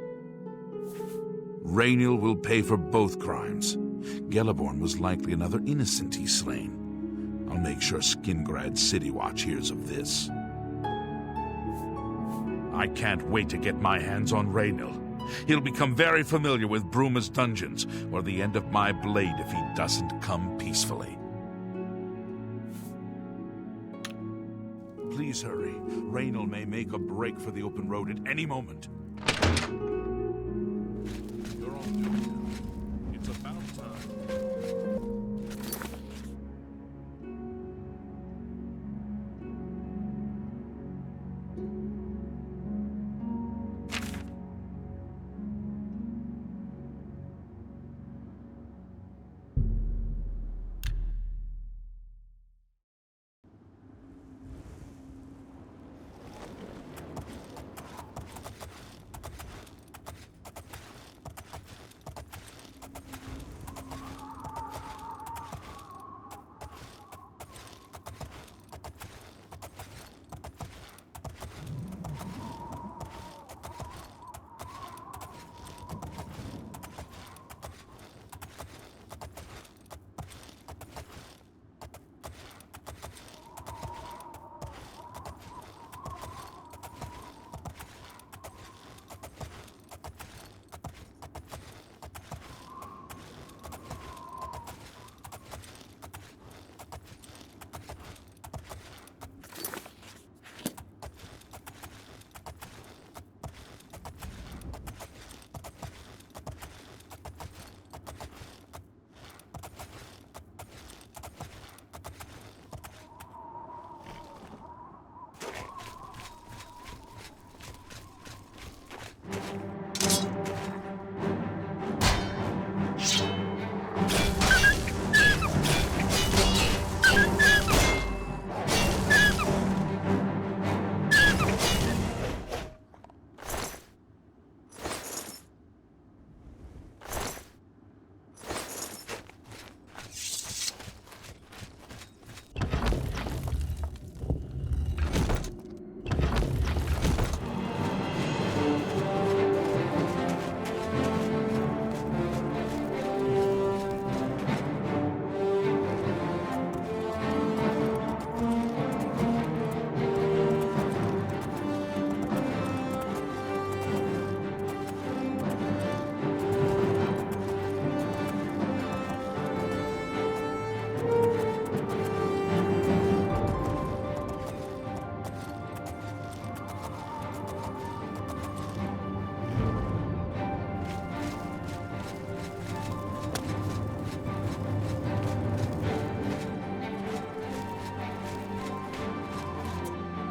Raynil will pay for both crimes. Gelliborn was likely another innocent he's slain. I'll make sure Skingrad City Watch hears of this. I can't wait to get my hands on Raynil. He'll become very familiar with Bruma's dungeons, or the end of my blade if he doesn't come peacefully. Please hurry. Raynil may make a break for the open road at any moment. You're all due. It's about time.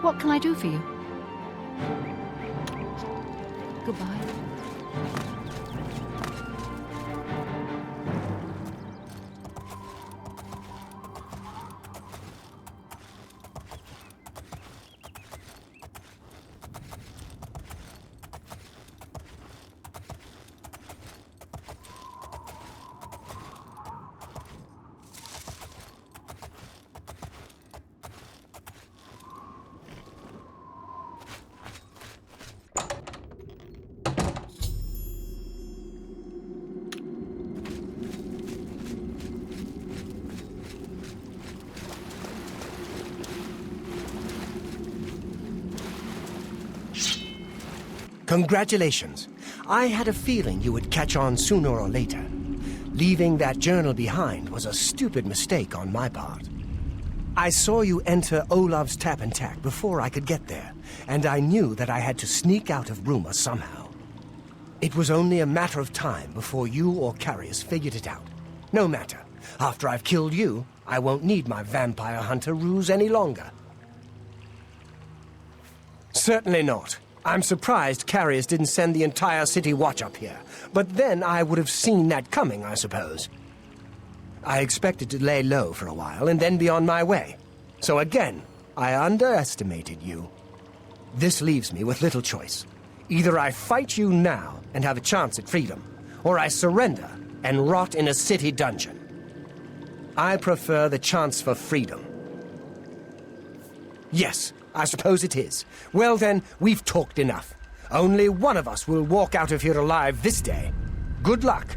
What can I do for you? Goodbye. Congratulations. I had a feeling you would catch on sooner or later. Leaving that journal behind was a stupid mistake on my part. I saw you enter Olav's Tap and Tack before I could get there, and I knew that I had to sneak out of Bruma somehow. It was only a matter of time before you or Arrius figured it out. No matter. After I've killed you, I won't need my vampire hunter ruse any longer. Certainly not. I'm surprised Arrius didn't send the entire city watch up here, but then I would have seen that coming, I suppose. I expected to lay low for a while and then be on my way. So again, I underestimated you. This leaves me with little choice. Either I fight you now and have a chance at freedom, or I surrender and rot in a city dungeon. I prefer the chance for freedom. Yes, I suppose it is. Well then, we've talked enough. Only one of us will walk out of here alive this day. Good luck.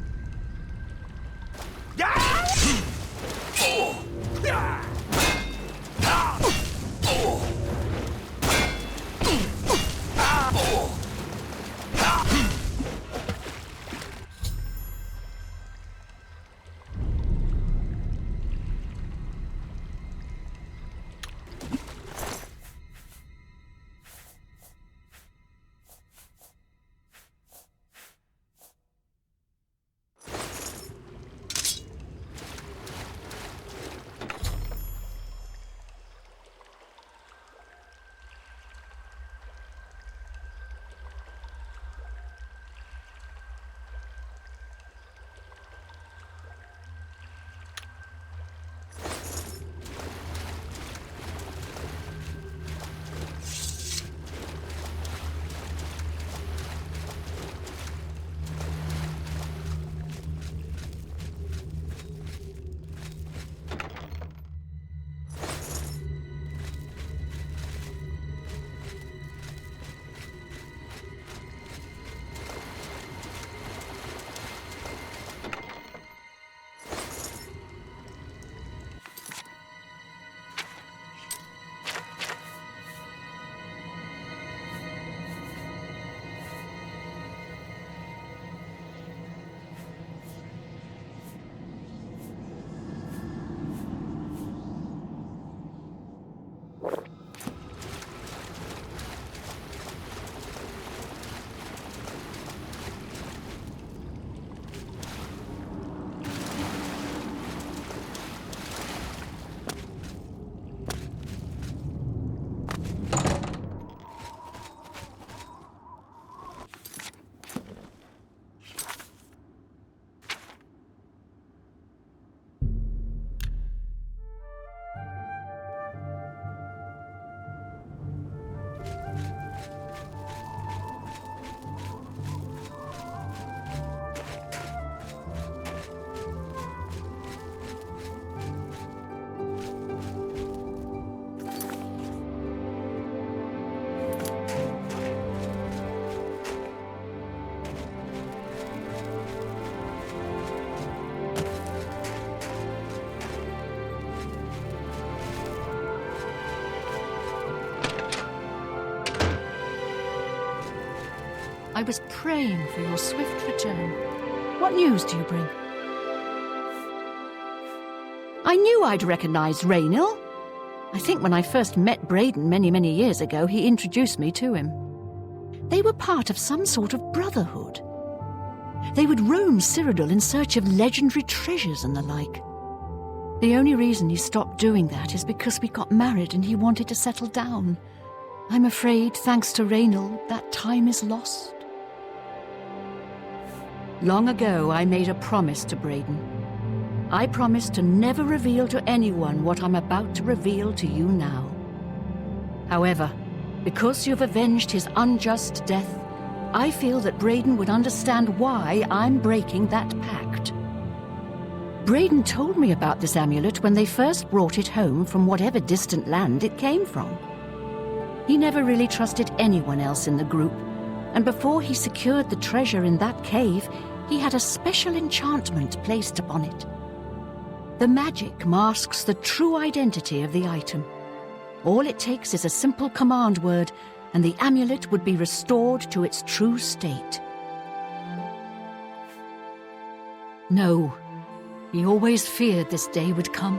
praying for your swift return. What news do you bring? I knew I'd recognize Raynil. I think when I first met Braden many years ago, he introduced me to him. They were part of some sort of brotherhood. They would roam Cyrodiil in search of legendary treasures and the like. The only reason he stopped doing that is because we got married and he wanted to settle down. I'm afraid, thanks to Raynil, that time is lost. Long ago, I made a promise to Braden. I promised to never reveal to anyone what I'm about to reveal to you now. However, because you've avenged his unjust death, I feel that Braden would understand why I'm breaking that pact. Braden told me about this amulet when they first brought it home from whatever distant land it came from. He never really trusted anyone else in the group, and before he secured the treasure in that cave, he had a special enchantment placed upon it. The magic masks the true identity of the item. All it takes is a simple command word, and the amulet would be restored to its true state. No, he always feared this day would come.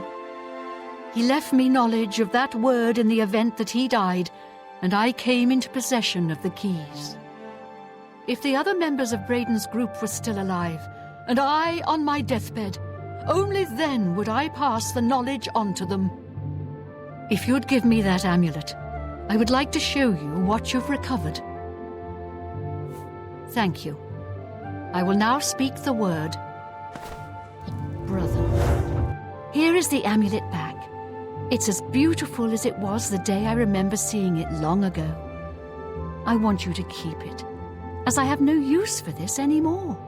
He left me knowledge of that word in the event that he died, and I came into possession of the keys. If the other members of Braden's group were still alive, and I on my deathbed, only then would I pass the knowledge on to them. If you'd give me that amulet, I would like to show you what you've recovered. Thank you. I will now speak the word. Brotherhood. Here is the amulet back. It's as beautiful as it was the day I remember seeing it long ago. I want you to keep it, as I have no use for this anymore.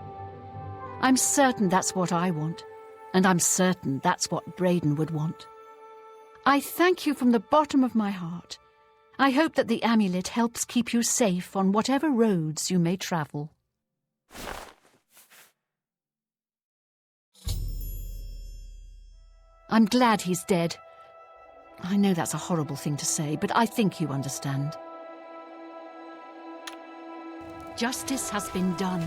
I'm certain that's what I want, and I'm certain that's what Braden would want. I thank you from the bottom of my heart. I hope that the amulet helps keep you safe on whatever roads you may travel. I'm glad he's dead. I know that's a horrible thing to say, but I think you understand. Justice has been done.